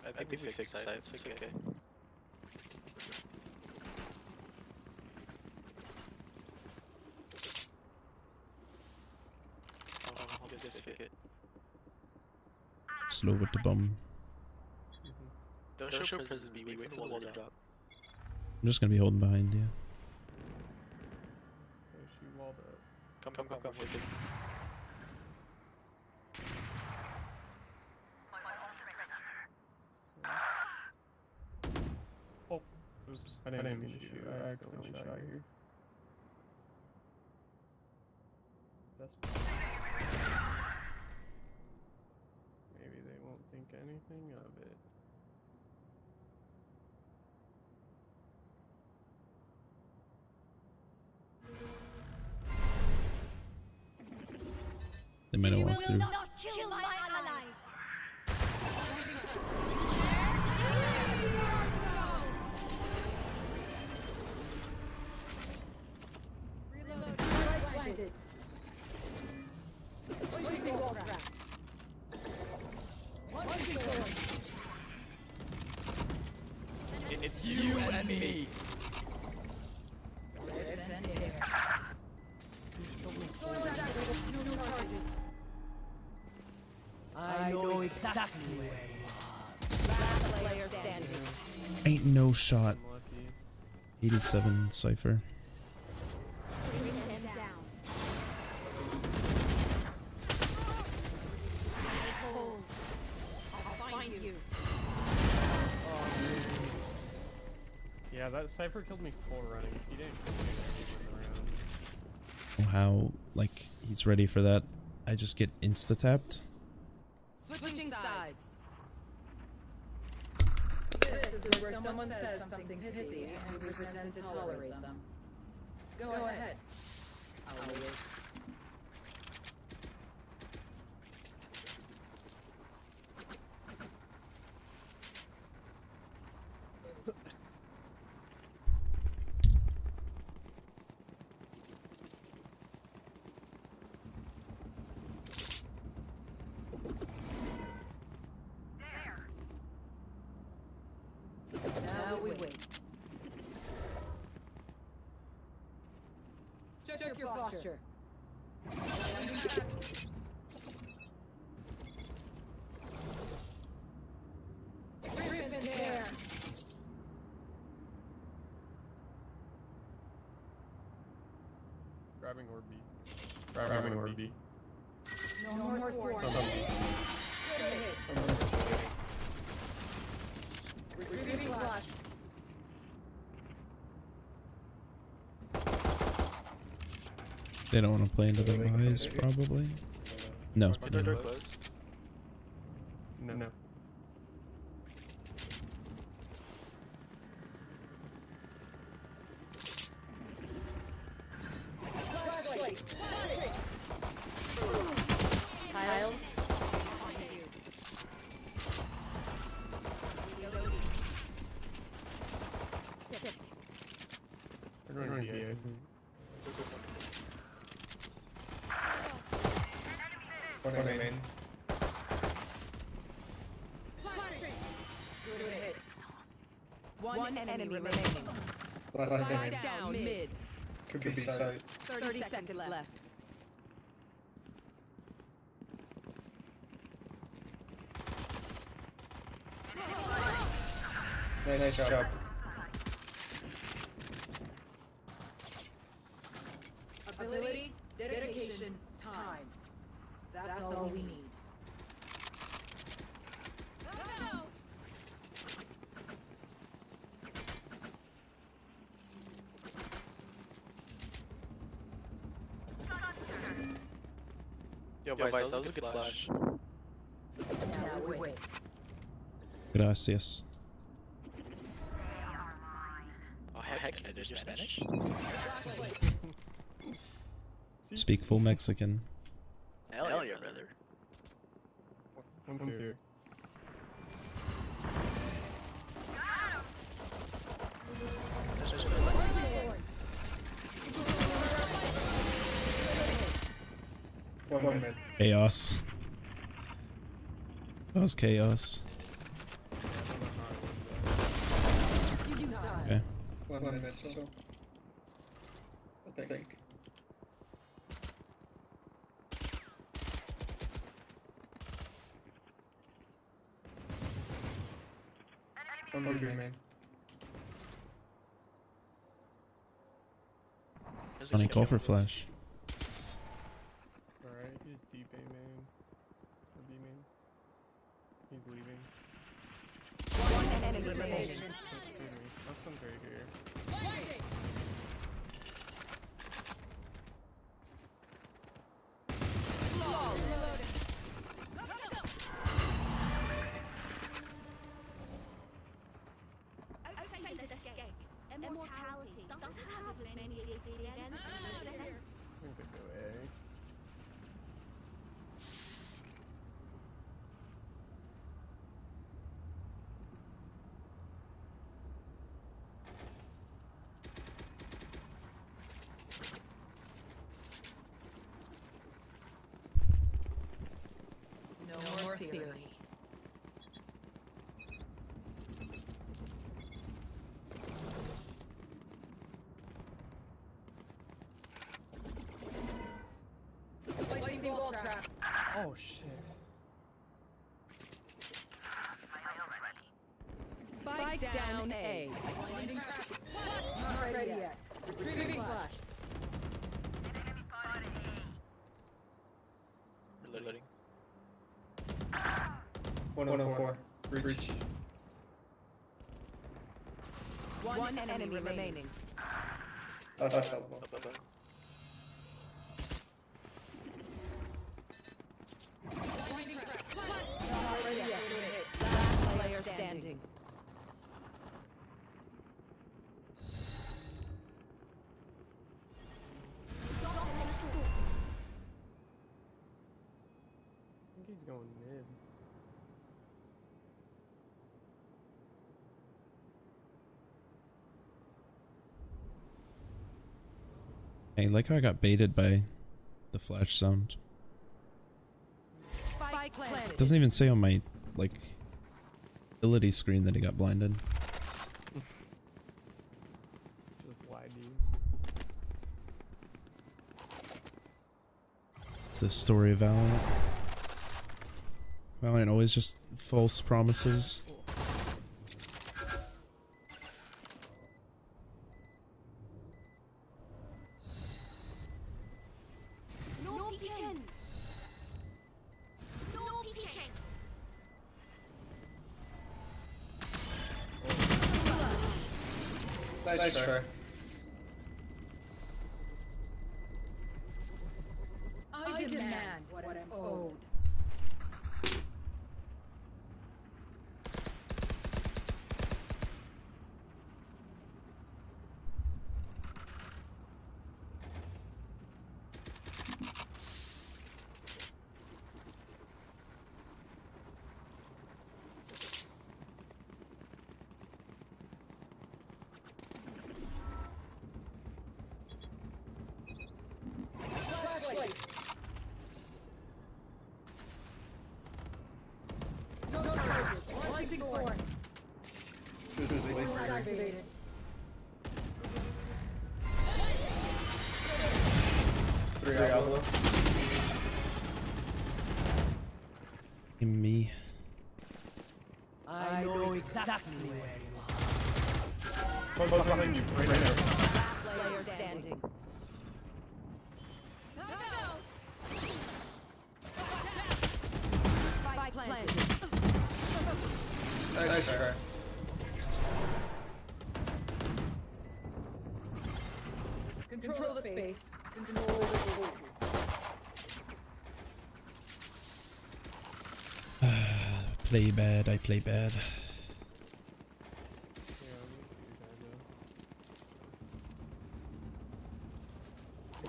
I think we fixed sides. It's okay. I'll just pick it. Slow with the bomb. Don't show presence B, wait for the wall to drop. I'm just gonna be holding behind you. Okay, she walled up. Come, wait for it. Oh, oops. I didn't mean to shoot. I accidentally shot you. That's maybe they won't think anything of it. They might have walked through. Not kill my allies! Blinded. Placing wall trap. It's you and me. I know exactly where you are. Last player standing. Ain't no shot. Unlucky. 87 Cypher. Bring them down. Hold. Yeah, that Cypher killed me full running. He didn't kill me in the round. How, like, he's ready for that. I just get insta-tapped. Switching sides. This is where someone says something pithy and we pretend to tolerate them. Go ahead. I'll wait. Now we wait. Check your posture. Rip in there. Grabbing orb B. Grabbing orb B. No more thorns. Some B. Good hit. Retrieving flash. They don't want to play into the rise, probably. No. Door closed. No. Tiles. They're going B, I think. One main. Good hit. One enemy remaining. Last Spike main. down mid. Could be side. 30 seconds left. Nice job. Ability, dedication, time. That's all we need. Yo, Vice, that was a good flash. Now we wait. Gracias. Oh, heck, I do Spanish? Speak full Mexican. Hell yeah, brother. One's here. One mid. Chaos. That was chaos. Okay. One mid, so. I think. One more B main. Funny call for flash. Alright, he's deep A main. Or B main. He's leaving. One enemy remaining. Excuse me. That's some right here. Outside this gang, immortality doesn't have as many day-to-day events as it should. I think they go A. No more theory. Placing wall trap. Oh shit. Spike down A. Not ready yet. Retrieving flash. Reloading. 104. Breach. One enemy remaining. That's helpful. Last player standing. I think he's going mid. Hey, like how I got baited by the flash sound. Spike planted. It doesn't even say on my, like, ability screen that he got blinded. Just lied to you. It's the story of Valorant. Valorant always just false promises. No peeking. No peeking. Nice try. I demand what I'm owed. No charges. Launching force. Activated. Three elbow. Me. I know exactly where you are. Both behind you, right there. Last player standing. Spike planted. Nice try. Control the space. Control the voices. Play bad, I play bad.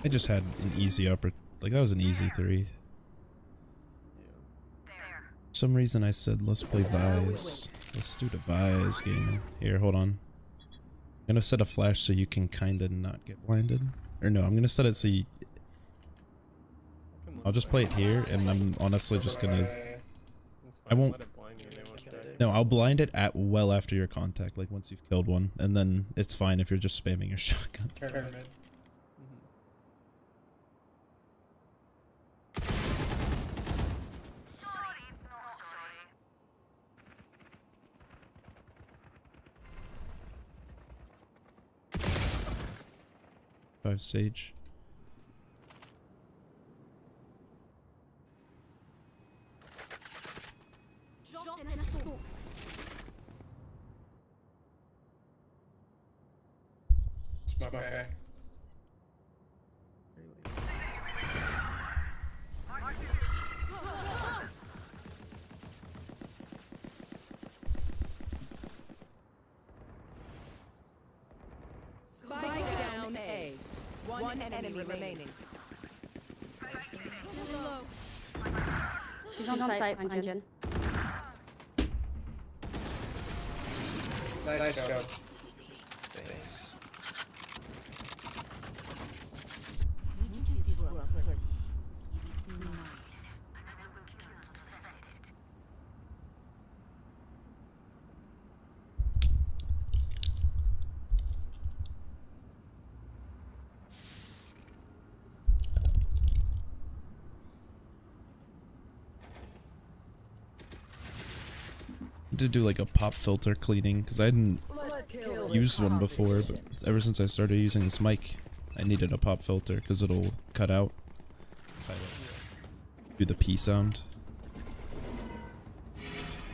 I just had an easy upper, like that was an easy 3. For some reason I said let's play Vise. Let's do the Vise game. Here, hold on. I'm gonna set a flash so you can kinda not get blinded. Or no, I'm gonna set it so you... I'll just play it here and I'm honestly just gonna... I won't... No, I'll blind it at well after your contact, like once you've killed one, and then it's fine if you're just spamming your shotgun. Pyramid. Five Sage. Drop in a smoke. Smoke guy. Spike down A. One enemy remaining. She's on site, Punjin. Nice job. Thanks. To do like a pop filter cleaning because I hadn't used one before, but ever since I started using this mic, I needed a pop filter because it'll cut out if I do the P sound.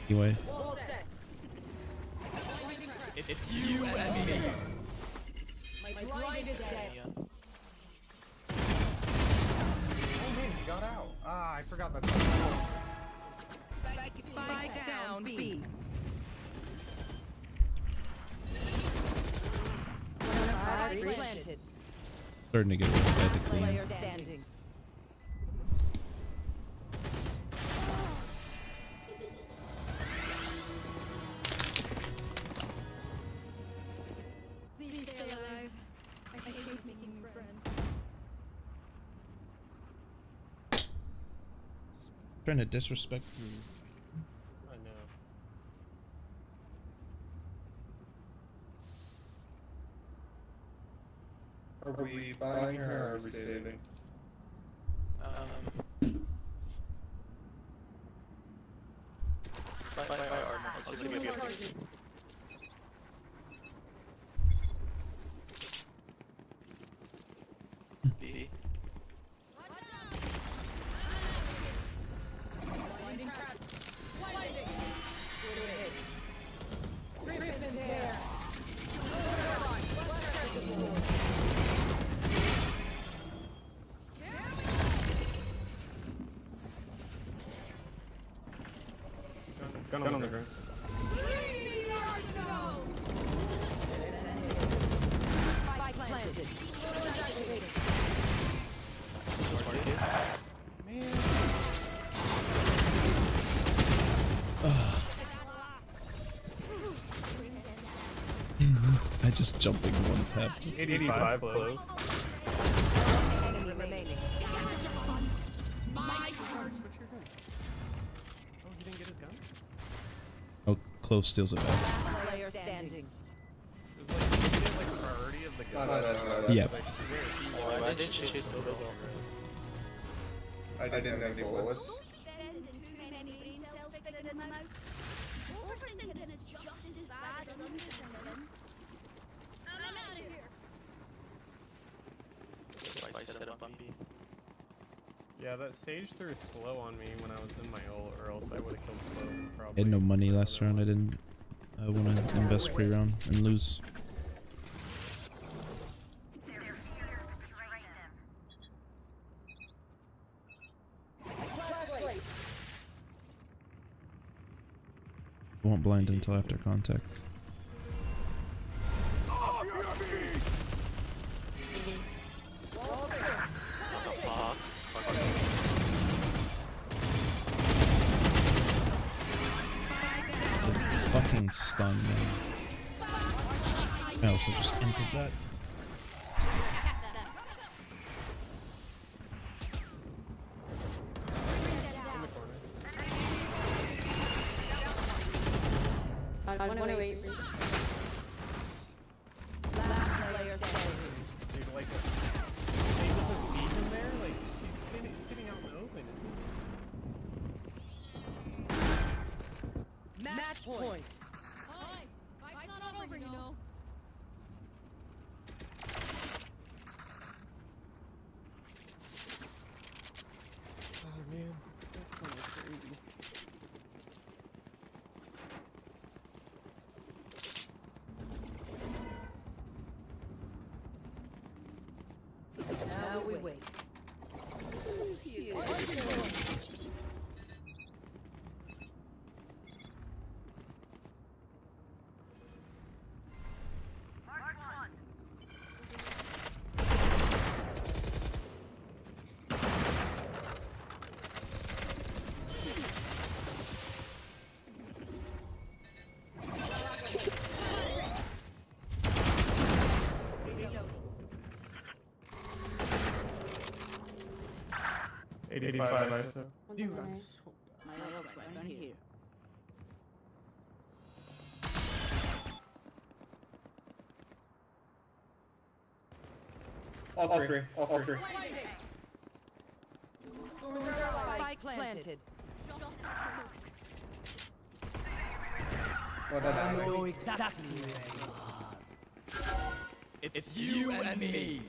Anyway, It's you and me. My blind is dead. Yeah. Oh man, he got out. Ah, I forgot that. Spike down B. Spike planted. Starting to get really bad to clean. Player standing. Please stay alive. I hate making new friends. Trying to disrespect me. I know. Are we buying her or are we saving? Buy armor. I'll see if we can get B. Blinding crack. Blinding. Griffin there. Gun on the ground. Spike planted. This is smart, dude. I just jumping one tap. 85 close. Enemy remaining. What's your gun? Oh, he didn't get his gun? Oh, close steals it back. Player standing. It was like, he did like priority of the gun. No. Yeah. Like, swear, he Why didn't you chase the riddle? I didn't have any bullets. Spending too many brain cells figuring them out. Overthinking is just as bad as underthinking. I'm out of here. So I set up on B. Yeah, that sage threw slow on me when I was in my ult, or else I would have killed slow. I Probably. had no money last round. I didn't want to invest pre-round and lose. I won't blind until after contact. Fucking stun, man. I also just entered that. I want to wait. Last player standing. Dude, like, they doesn't need him there? Like, she's sitting out in the open. Match point. Hi. Fight's not over, you know. Oh, man. That's kind of crazy. Now we wait. Eighty-five ISO. Dude, I'm so bad. My log's right here. All three. Spike planted. I know exactly where you are. It's you and me.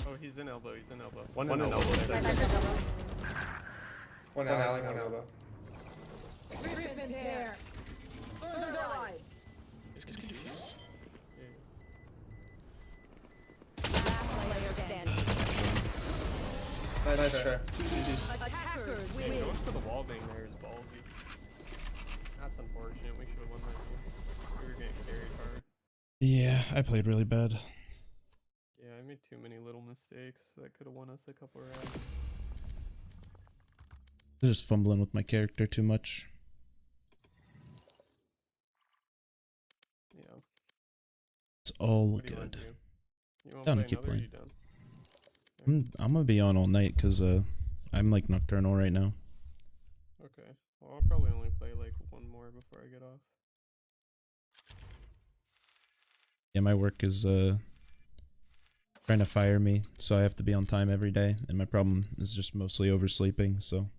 Oh, he's in elbow. One in elbow. One alley, one elbow. Rip and tear. Third eye. This gets confused. Last player standing. Nice try. Attackers Yeah, win. going for the wall bang there is ballsy. That's unfortunate. We should have won that game. We were getting carried hard. Yeah, I played really bad. Yeah, I made too many little mistakes that could have won us a couple rounds. I was just fumbling with my character too much. Yeah. It's all What do you want good. to do? You want Done, to play keep another? Or playing. you done? I'm gonna be on all night because I'm like nocturnal right now. Okay. Well, I'll probably only play like one more before I get off. Yeah, my work is trying to fire me, so I have to be on time every day, and my problem is just mostly oversleeping. So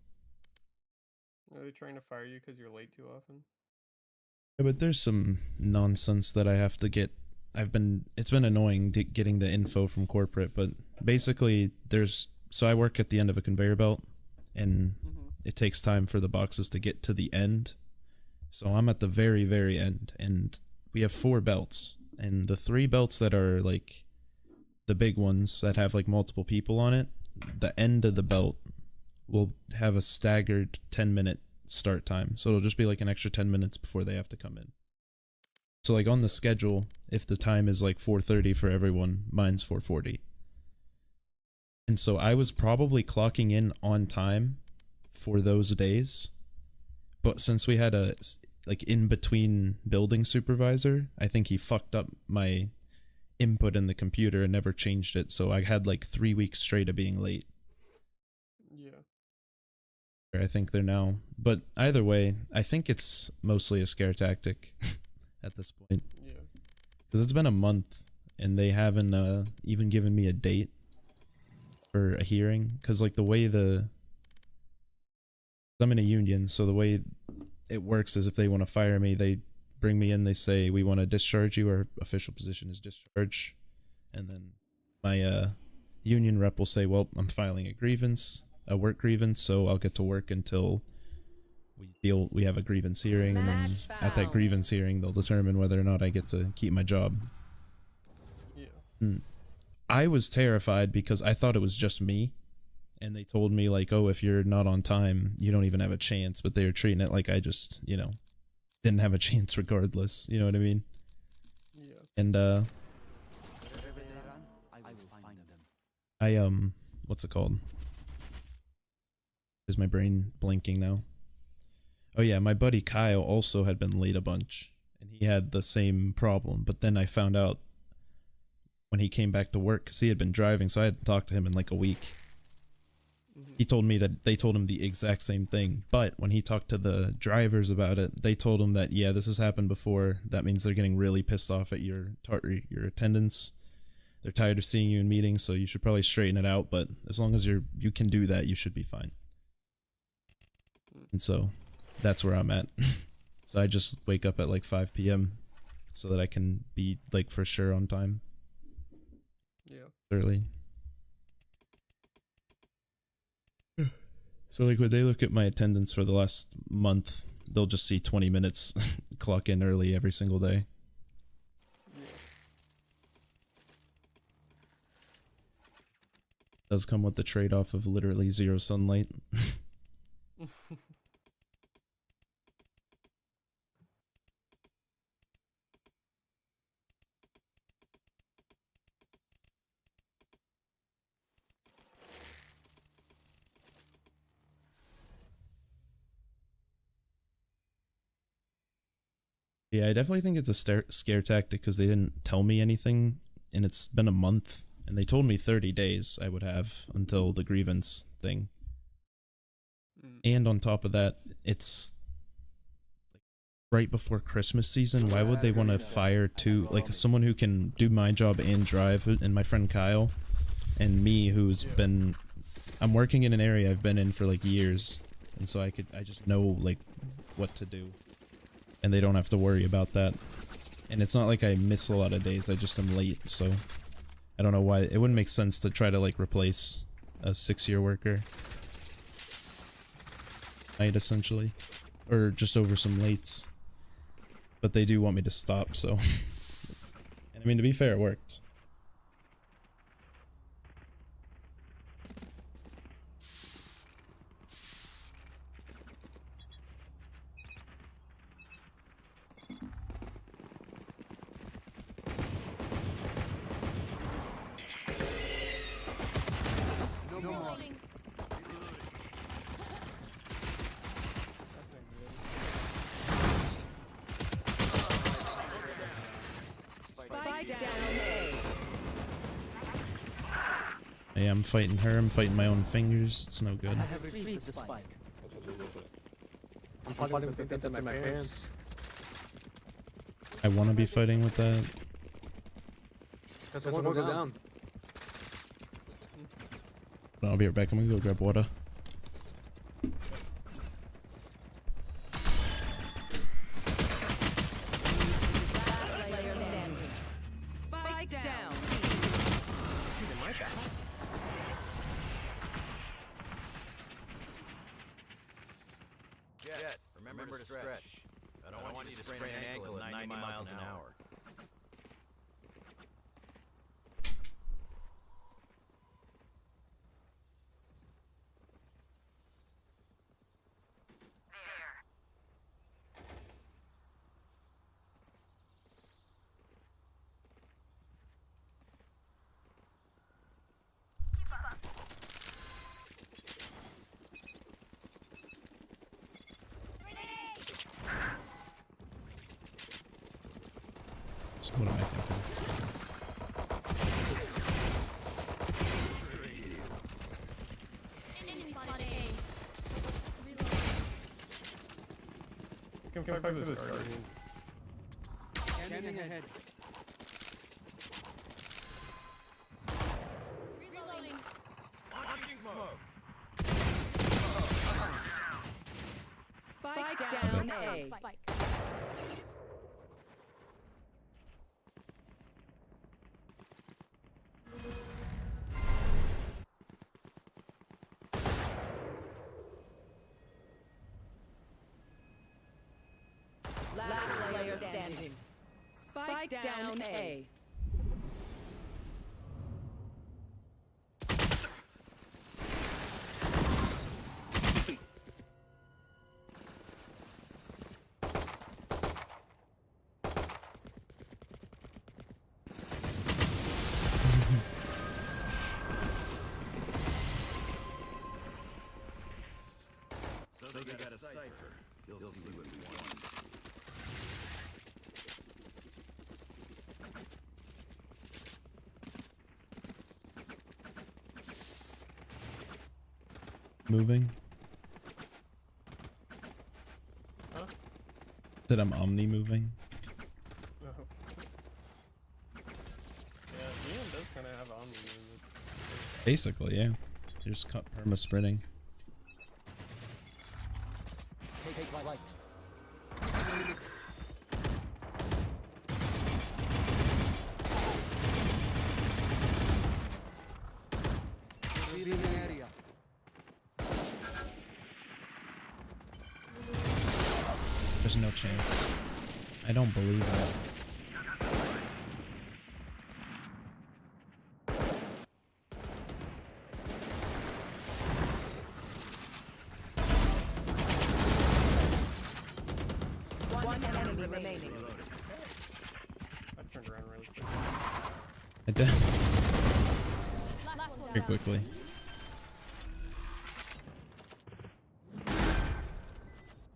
Are they trying to fire you because you're late too often? yeah, but there's some nonsense that I have to get. It's been annoying getting the info from corporate, but basically so I work at the end of a conveyor belt, and it takes time for the boxes to get to the end. So I'm at the very, very end, and we have 4 belts, and the 3 belts that are like the big ones that have like multiple people on it, the end of the belt will have a staggered 10-minute start time. So it'll just be like an extra 10 minutes before they have to come in. So like on the schedule, if the time is like 4:30 for everyone, mine's 4:40. And so I was probably clocking in on time for those days. But since we had a like in between building supervisor, I think he fucked up my input in the computer and never changed it. So I had like 3 weeks straight of being late. Yeah. I think they're now. But either way, I think it's mostly a scare tactic at this point. Yeah. Because it's been a month and they haven't even given me a date for a hearing. Because like the way I'm in a union, so the way it works is if they want to fire me, they bring me in, they say, we want to discharge you, our official position is discharge. And then my union rep will say, well, I'm filing a work grievance, so I'll get to work until we have a grievance hearing, and then at that grievance hearing they'll determine whether or not I get to keep my job. Yeah. I was terrified because I thought it was just me, and they told me like, oh, if you're not on time you don't even have a chance, but they were treating it like I just, didn't have a chance regardless, you know what I mean? Yeah. And I will find them. what's it called? Is my brain blinking now? Oh yeah, my buddy Kyle also had been late a bunch, and he had the same problem, but then I found out when he came back to work, because he had been driving, so I hadn't talked to him in like a week. He told me that they told him the exact same thing, but when he talked to the drivers about it, they told him that, yeah, this has happened before. That means they're getting really pissed off at your attendance. They're tired of seeing you in meetings, so you should probably straighten it out, but as long as you can do that, you should be fine. And so that's where I'm at. So I just wake up at like 5 p.m. so that I can be like for sure on time Yeah. early. So like when they look at my attendance for the last month, they'll just see 20 minutes clock in early every single day. Does come with the trade-off of literally 0 sunlight. Yeah, I definitely think it's a scare tactic because they didn't tell me anything, and it's been a month, and they told me 30 days I would have until the grievance thing. And on top of that, it's right before Christmas season. Why would they want to fire someone who can do my job and drive, and my friend Kyle, and me, I'm working in an area I've been in for like years, and so I just know like what to do. And they don't have to worry about that. And it's not like I miss a lot of days, I just am late, so I don't know why. It wouldn't make sense to try to like replace a 6-year worker. night essentially, or just over some lates. But they do want me to stop, so. And I mean, to be fair, it worked. Spike down A. Hey, I'm fighting her, I'm fighting my own fingers, it's no good. I have retrieved the spike. I'm fighting with the things in my pants. I want to be fighting with that. Because I want to go down. I'll be right back, I'm gonna go grab water. Spike down. Jet, remember to stretch. I don't want you to sprain an ankle at 90 miles an hour. So what am I thinking? Enemy spotted A. Can fight for this guardian. Scanning ahead. Reloading. Spike down A. Spike. Last player standing. Spike down A. So they got a cipher. You'll see what we want. Moving. Huh? Said I'm omni moving. Oh. Yeah, Liam does kind of have omni movement. Basically, yeah. You're just perma sprinting. Take flight. Revealing area. There's no chance. I don't believe it. One enemy remaining. I turned around really quick. I did. Last one Very down. quickly.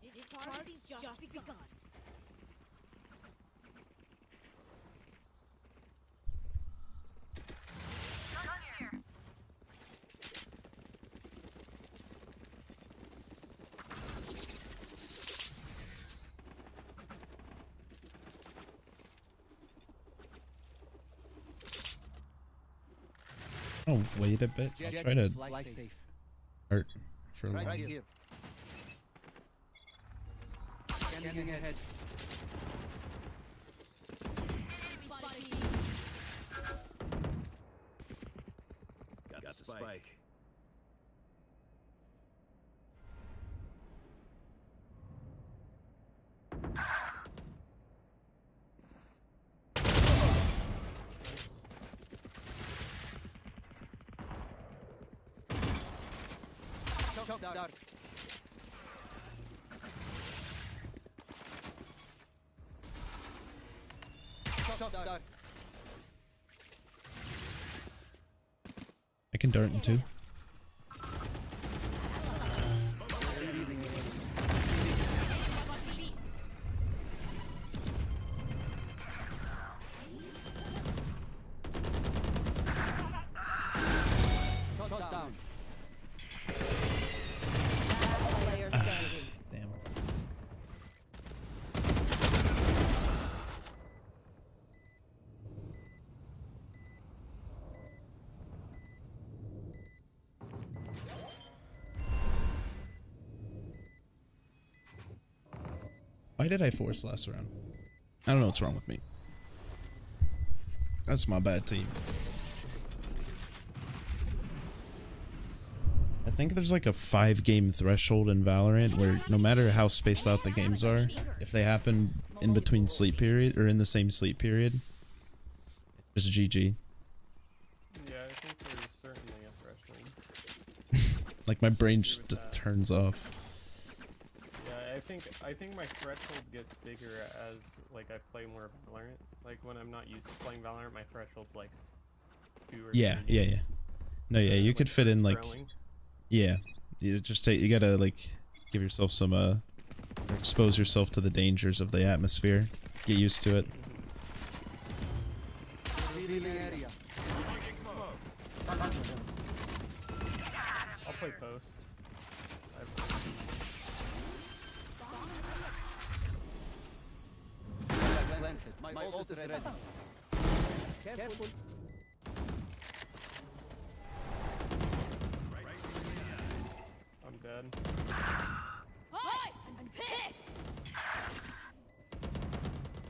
This party's just begun. Oh, wait a bit. I'll try to Fly safe. start for a Right while. here. Scanning ahead. Enemy spotted B. Got the spike. Shot down. Shot down. I can dart in too. Shot down. Damn. Why did I force last round? I don't know what's wrong with me. That's my bad team. I think there's like a 5-game threshold in Valorant where no matter how spaced out the games are, if they happen in between sleep period or in the same sleep period, it's just GG. Yeah, I think there's certainly a threshold. Like my brain just turns off. Yeah, I think my threshold gets bigger as like I play more Valorant. Like when I'm not used to playing Valorant, my threshold's like 2 or 3 Yeah. No, yeah, you could fit in like, yeah, you just take, you gotta like give yourself some expose yourself to the dangers of the atmosphere, get used to it. I'll play post. My ult is ready. Careful. I'm dead. Hi! I'm pissed!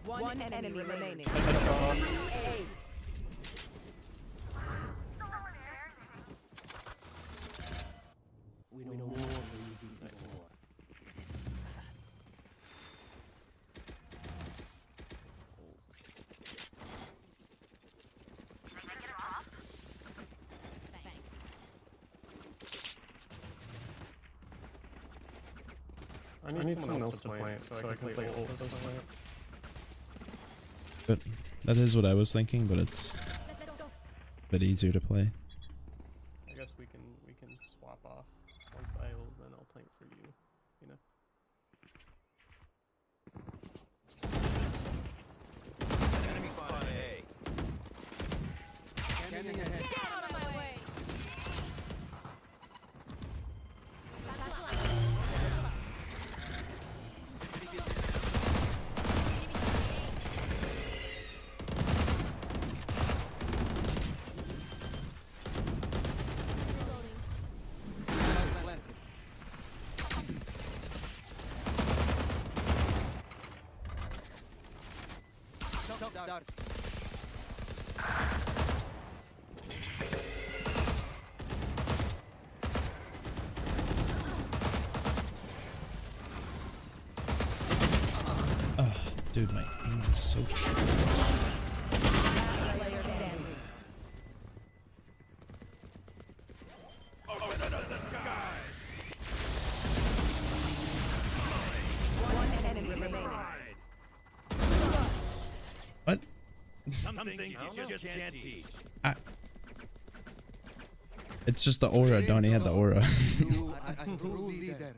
One enemy remaining. We know more than you did before. I need someone else to play it so I can play ult. But that is what I was thinking, but it's a bit easier to play. I guess we can swap off. Once I ult, then I'll tank for you. You know. Enemy spotted A. Scanning ahead. Get out of my way! Shot down. Oh, dude, my aim is so trash. Player standing. One enemy remaining. What? Some things you just can't teach. It's just the aura. Donnie had the aura. You are a true leader.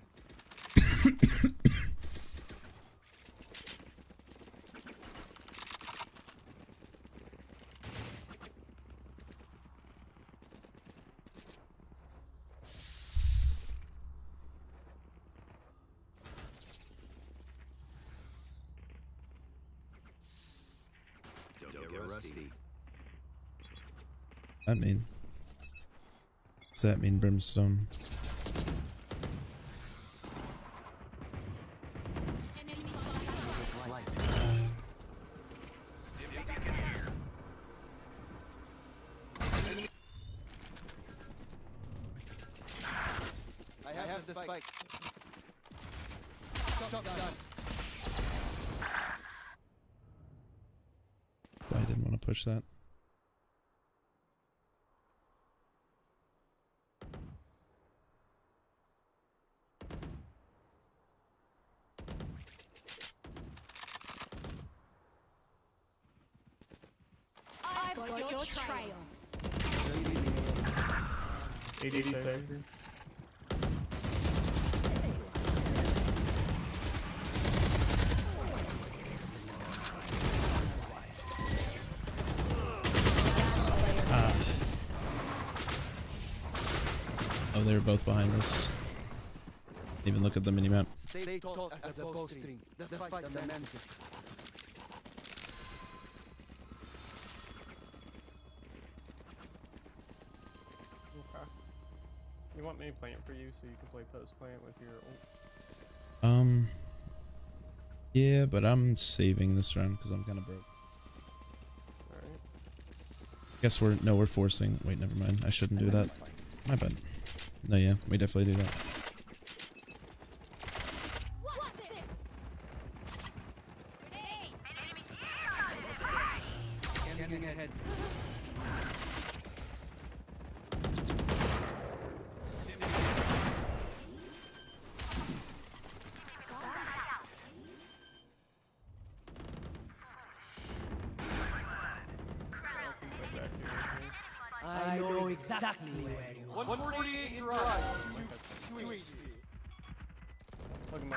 Don't get rusty. That mean? What's that mean, Brimstone? I have the spike. Shot down. I didn't want to push that. got your trail. 86. Oh, they were both behind us. Even look at the minimap. Stay taut as a bowstring. The fight demands it. Okay. You want me to plant for you so you can play post plant with your ult? Yeah, but I'm saving this round because I'm kind of broke. Alright. Guess we're forcing. Wait, never mind. I shouldn't do that. My bad. No, yeah, we definitely do that. What's this? Grenade! Scanning ahead. I know exactly where you are. 148 in your eyes. It's 2 HP. Look at my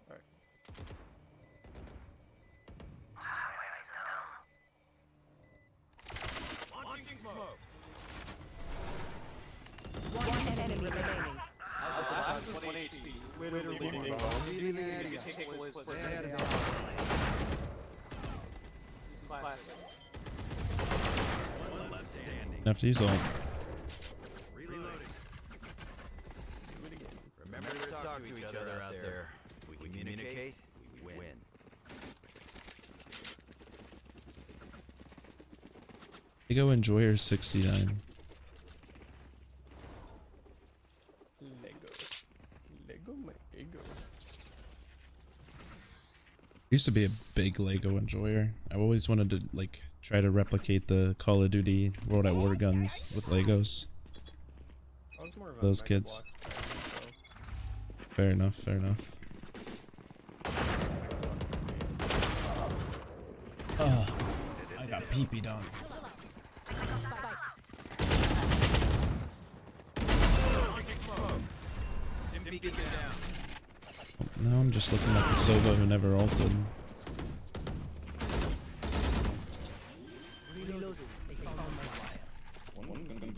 Alright. Launching smoke. One enemy remaining. Last is 1 HP. It's literally Ding, ding, one dong. bomb. You can take away his place. He's classic. One left standing. Have to use ult. Reloading. Remember to talk to each other out there. We communicate, we win. Lego Enjoyer 69. Lego my ego. I used to be a big Lego enjoyer. I always wanted to like try to replicate the Call of Duty World at War guns with Legos. I was more of a Those Mega kids. Bloks fan myself. Fair enough, fair enough. Oh, I got pee-pee done. Beacon down. Now I'm just looking at the Sova who never ulted.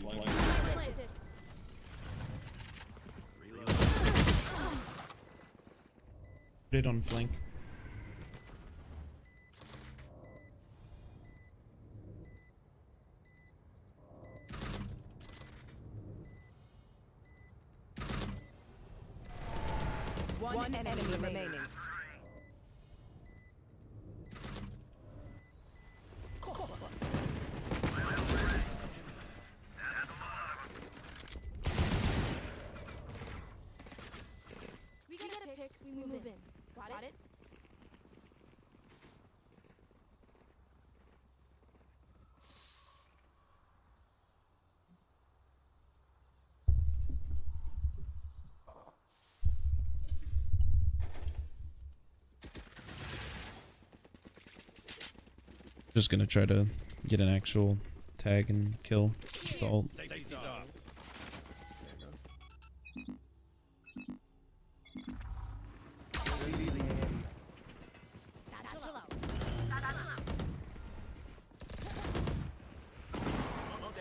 Planted. Put it on flank. One enemy remaining. We get a pick, we move in. Got it? Just gonna try to get an actual tag and kill with the ult. Safety's off. Satchel out. Smoke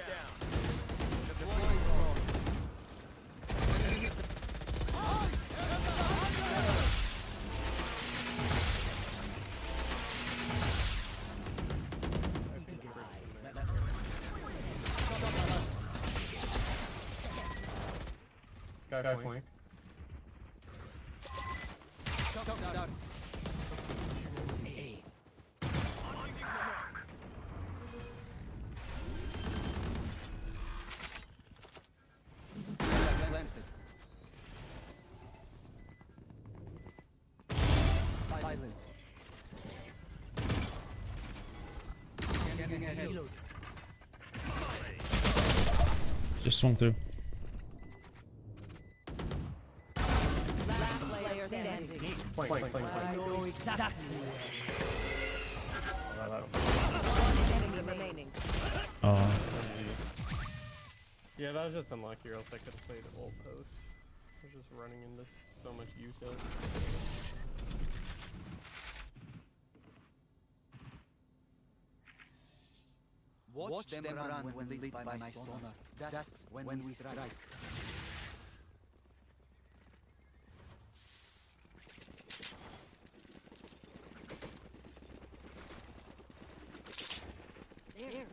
down. Sky flank. Silence. Scanning ahead. Just swung through. Last player standing. Flank. Enemy remaining. Oh, Yeah, that was just unlucky, or else I could have played ult post. I was just running into so much util. Watch them run when lit by my sonar. That's when we strike. There.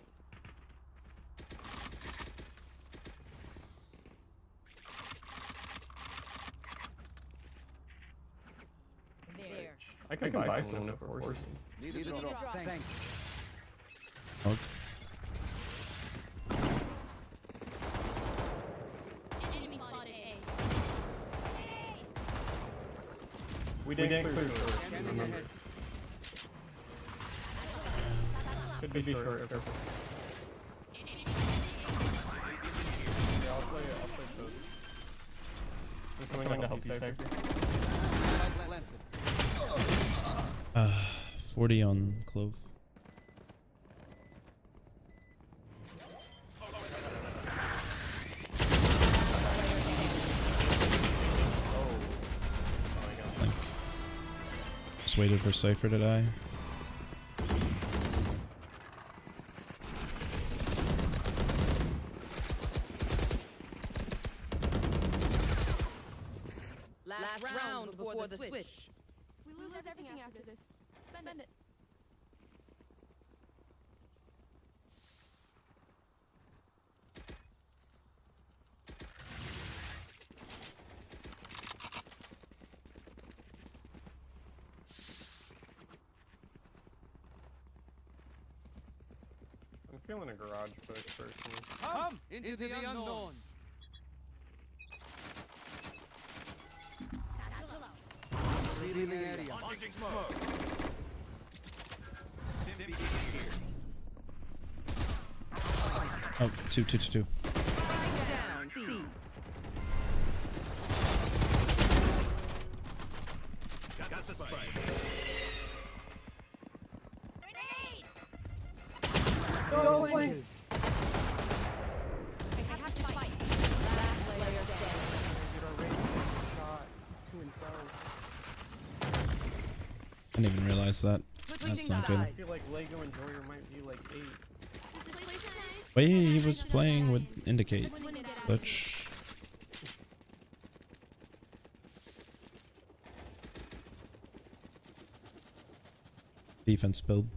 There. I could buy someone if we're forcing. Need a drop. Thanks. okay. Enemy spotted A. We didn't clear short. Scanning Remember. ahead. Could be short. Okay. Yeah, I'll play both. I'm coming to help you, Cypher. Planted. 40 on Clove. Like, just waited for Cypher to die. Last round before the switch. We lose everything after this. Spend it. I'm feeling a garage push personally. Come into the unknown. Revealing area. Launching smoke. Oh, two. Down. C. Got the spike. Grenade! I have to fight. Last player standing. I didn't even realize that. That's not good. I feel like Lego Enjoyer might be like 8. But he was playing with Indicate. Such. Defense build.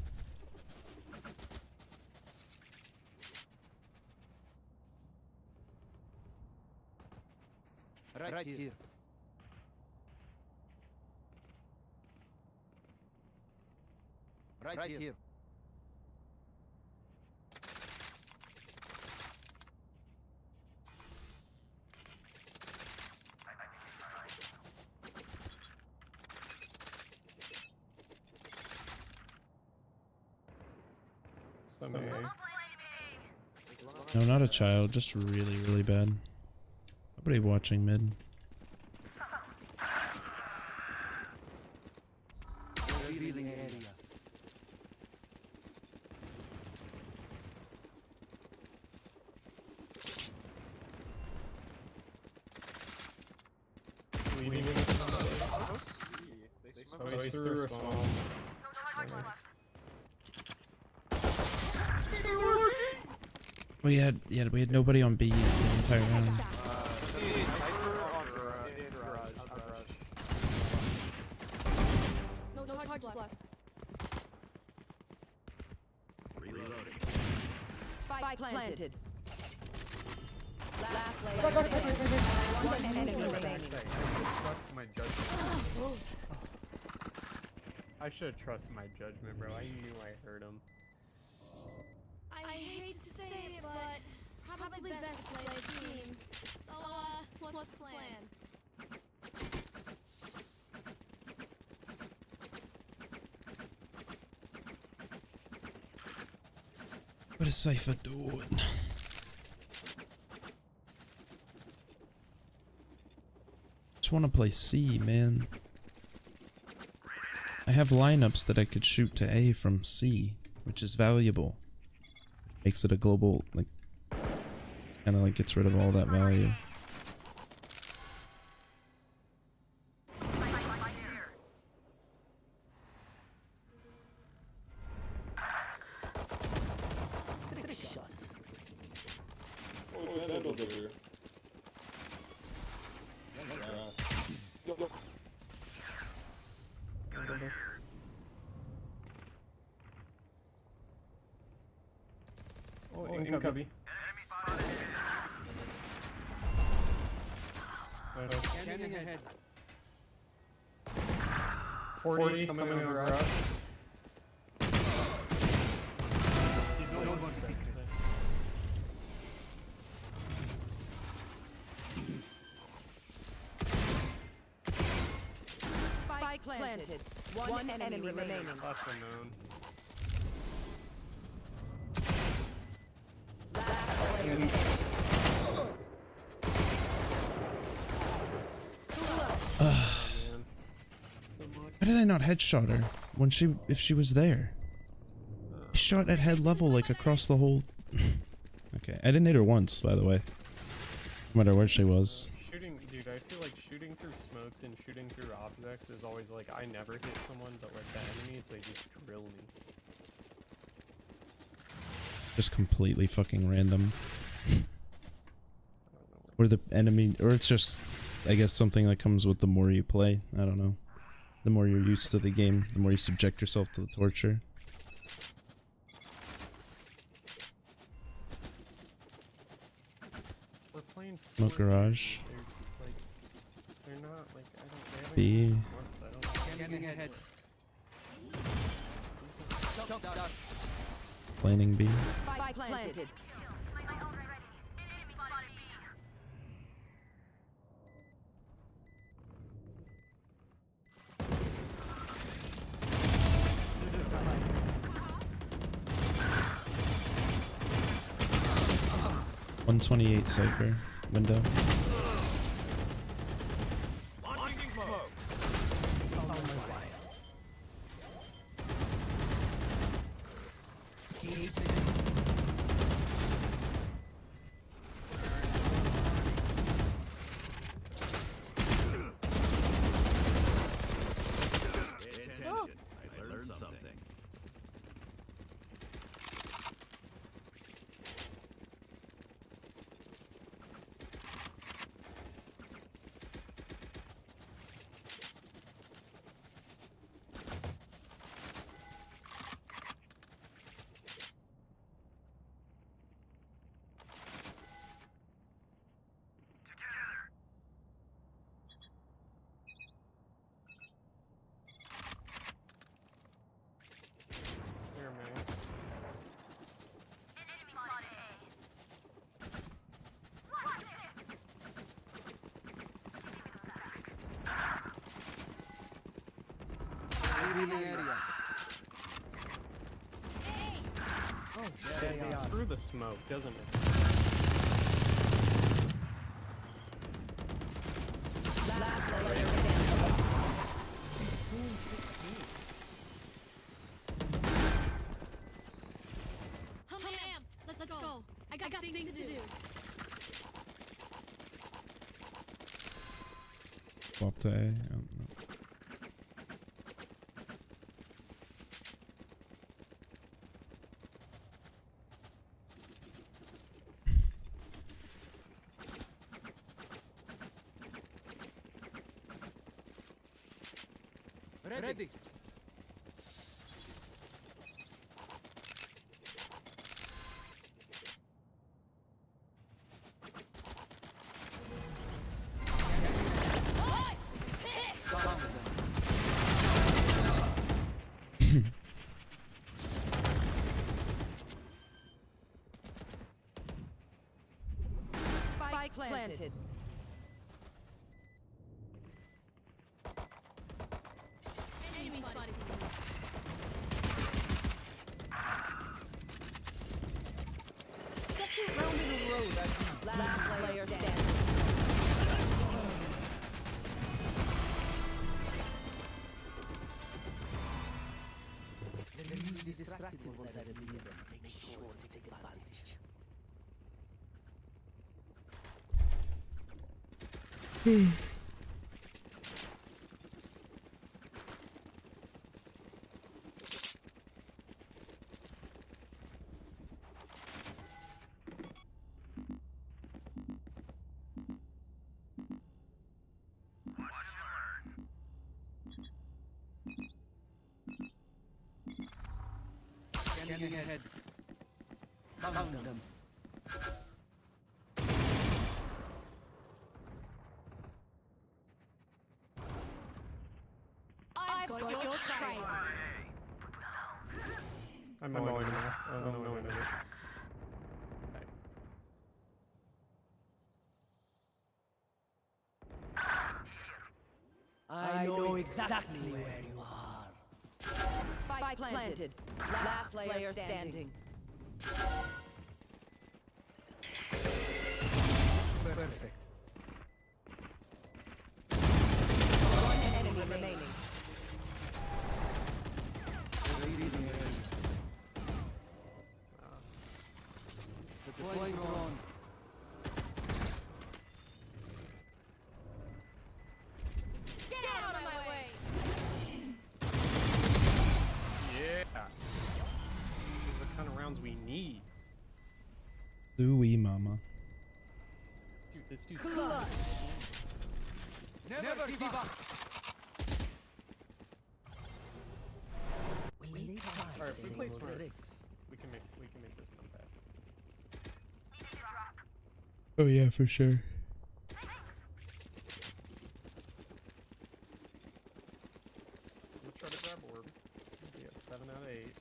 Right here. Right here. Some A. No, not a child. Just really, really bad. Nobody watching mid. Revealing area. Leaving it. Oh, he threw a small. We had nobody on B the entire round. No charges left. Reloading. Spike planted. Last player standing. One enemy remaining. Trust my judgment. I should trust my judgment, bro. I knew I heard him. I hate to say it, but probably best to play a team. So, what's the plan? What is Cypher doing? Just want to play C, man. I have lineups that I could shoot to A from C, which is valuable. Makes it a global, like, kind of like gets rid of all that value. Oh, in cubby. Scanning ahead. 40 coming in the garage. No one secret. Spike planted. One enemy remaining. That's unknown. Why did I not headshot her when if she was there? I shot at head level, like across the whole. Okay, I didn't hit her once, by the way. No matter where she was. Shooting, dude, I feel like shooting through smokes and shooting through objects is always like, I never hit someone, but like the enemies, they just drill me. Just completely fucking random. Or the enemy, or it's just, I guess, something that comes with the more you play. I don't know. The more you're used to the game, the more you subject yourself to the torture. We're playing Smoke garage. They're not like, I don't, B. I don't Scanning ahead. Planning B. Spike planted. .128 cipher window. Launching smoke. Pay attention. I learned something. Here, man. Leaving the area. Oh, yeah, through the smoke, doesn't it? I'm amped. Let's go. I got things to do. Swap to A. Oh, no. Ready. Spike planted. Enemy spotted. Second round in a row, that's last player standing. distracted once I reveal them. Make sure to take advantage. Scanning ahead. Found them. I've got your trail. I'm mowing them now. Oh, no. Okay. I know exactly where you are. Spike planted. Last player standing. Perfect. One enemy remaining. Deploying drone. Get out of my way! Yeah. These are the kind of rounds we need. Louie mama. Dude, this dude's Never give up. Will they try Alright, if we the play same smart, tricks? we can make this come back. Oh yeah, for sure. I'm gonna try to grab orb. Be at 7 out of 8.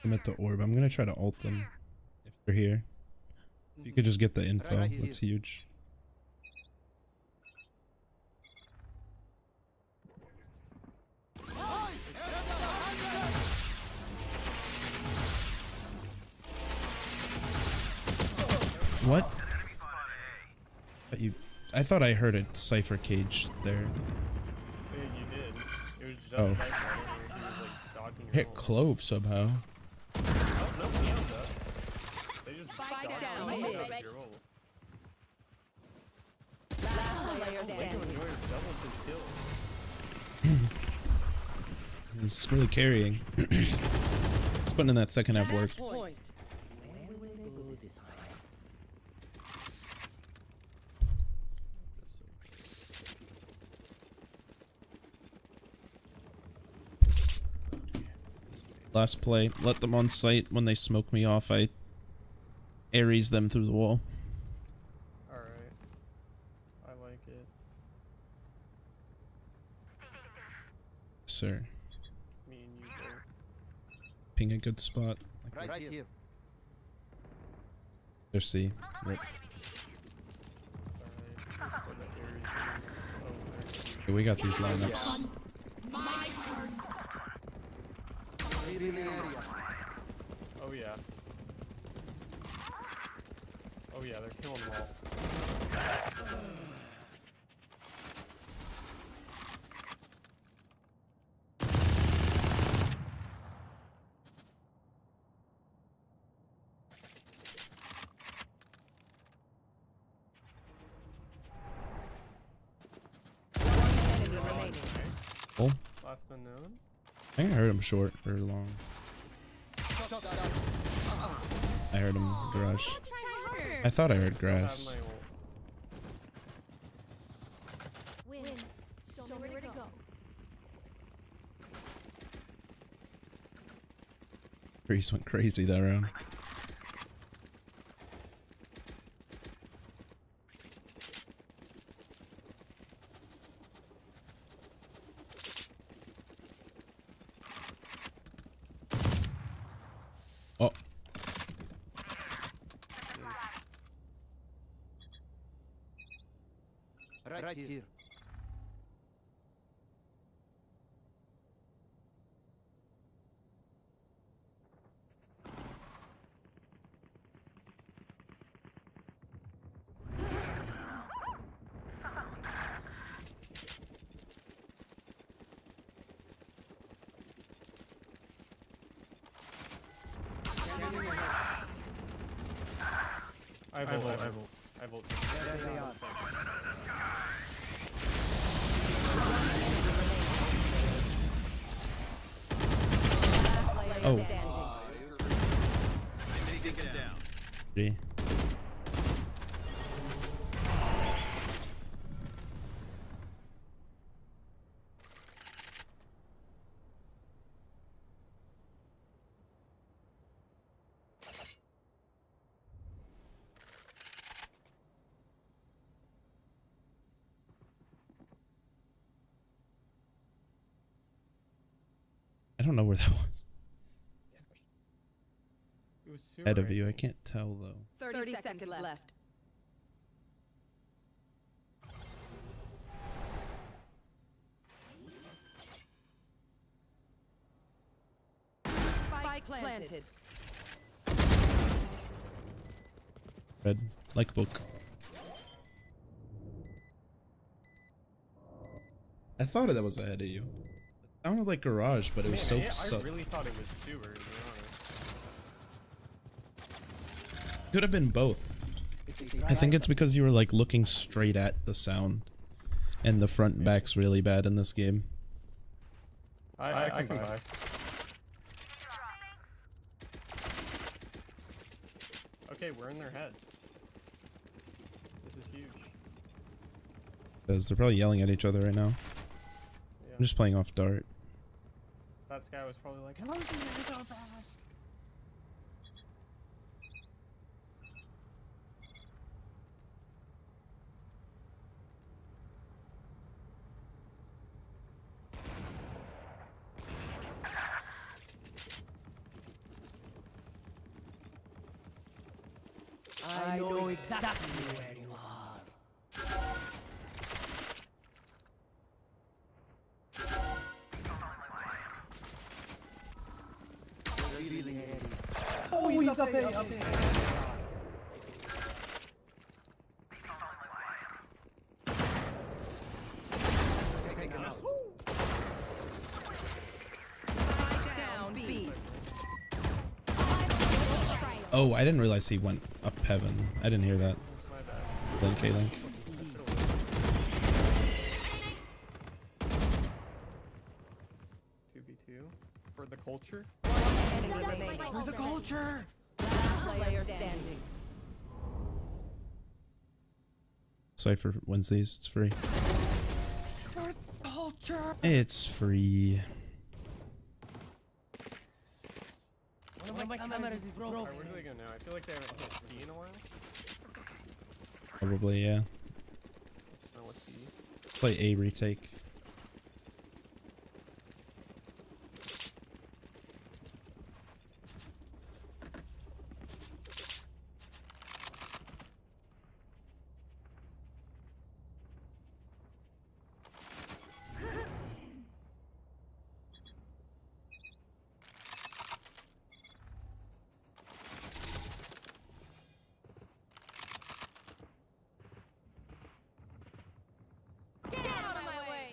I'm at the orb. I'm gonna try to ult them if they're here. If you could just get the info, Right here. that's huge. What? I thought I heard a Cypher cage there. Yeah, you did. It was just Oh. like he was like dodging your Hit ult. Clove somehow. Oh, no, he owns us. They just Spike dodged down, the mid. out of your ult. Last player Lego standing. enjoys double his kills. He's really carrying. He's putting in that second half work. Point. Where will they go this time? Last play. Let them on site. When they smoke me off, I Aries them through the wall. Alright. I like it. Sir. Me and you both. Ping a good spot. Right here. There's C. Right. Alright. Put that Ares in. Oh, there. Okay, we got these lineups. Oh yeah. Oh yeah, they're killing them all. Enemy remaining. Oh, Last unknown. I think I heard him short or long. I heard him garage. Try harder. I thought I heard Don't have grass. my ult. Win. Show me where to go. Reese went crazy that round. Oh, Right here. I vote. Oh. Three. I don't know where that was. It was Ahead of super you, I random. can't tell though. 30 seconds left. Spike planted. Red, like book. I thought that was ahead of you. It sounded like garage, but it was Man, so I really thought it was sewer, to be honest. could have been both. I think it's because you were like looking straight at the sound, and the front and back's really bad in this game. I can buy. Okay, we're in their heads. This is huge. Because they're probably yelling at each other right now. Yeah. I'm just playing off dart. That guy was probably like, how is he so fast? I know exactly where you are. Oh, he's up there, up there. Down B. Oh, I didn't realize he went up heaven. I didn't hear that. My bad. Link, A-Link. Two v two for the culture. Enemy remaining. For the culture! Last player standing. Cypher wins these. It's free. For the culture! It's free. One of my cameras is broken. Alright, where do they go now? I feel like they haven't hit C in a while. Probably, yeah. Let's know what C. Play A retake. Get out of my way!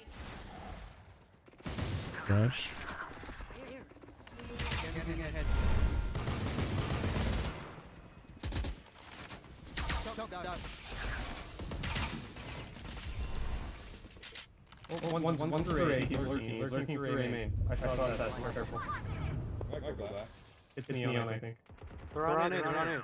Rush. One through A. He's lurking through A main. I saw that. Be careful. I go back. It's neon, I think. They're on it.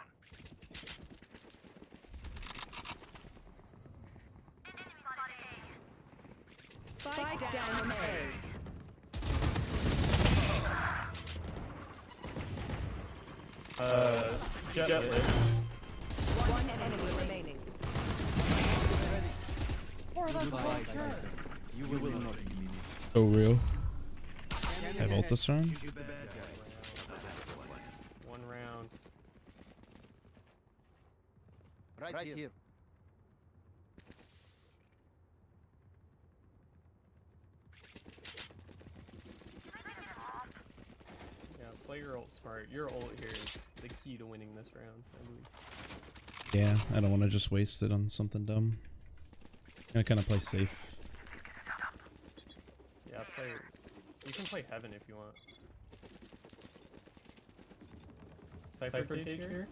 Spike down A. Jet lit. One enemy remaining. Oh, real? I vault this round? One round. Right here. Yeah, play your ult smart. Your ult here is the key to winning this round, I believe. Yeah, I don't want to just waste it on something dumb. I'm gonna kind of play safe. Yeah, play. You can play Heaven if you want. Cypher take here.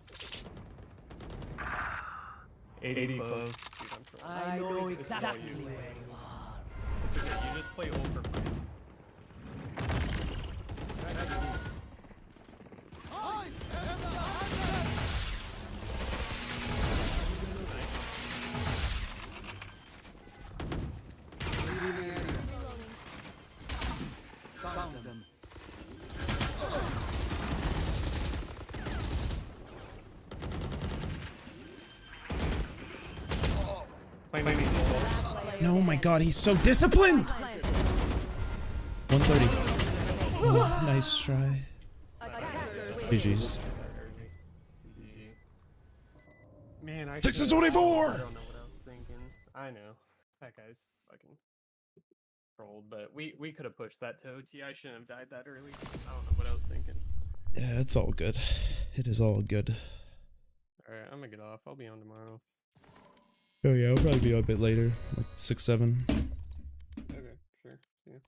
80 close. Dude, I'm trolling. I know This is all exactly you. where you are. It's okay, you just play over. Found them. Play my main. No, my god, he's so disciplined! 130. Oh, nice try. GG's. Man, I 6 to should've- 24! I don't know what I was thinking. I know. That guy's fucking trolled, but we could have pushed that to OT. I shouldn't have died that early. I don't know what I was thinking. Yeah, it's all good. It is all good. Alright, I'm gonna get off. I'll be on tomorrow. Oh yeah, I'll probably be a bit later. Like 6, 7. Okay, sure. See ya.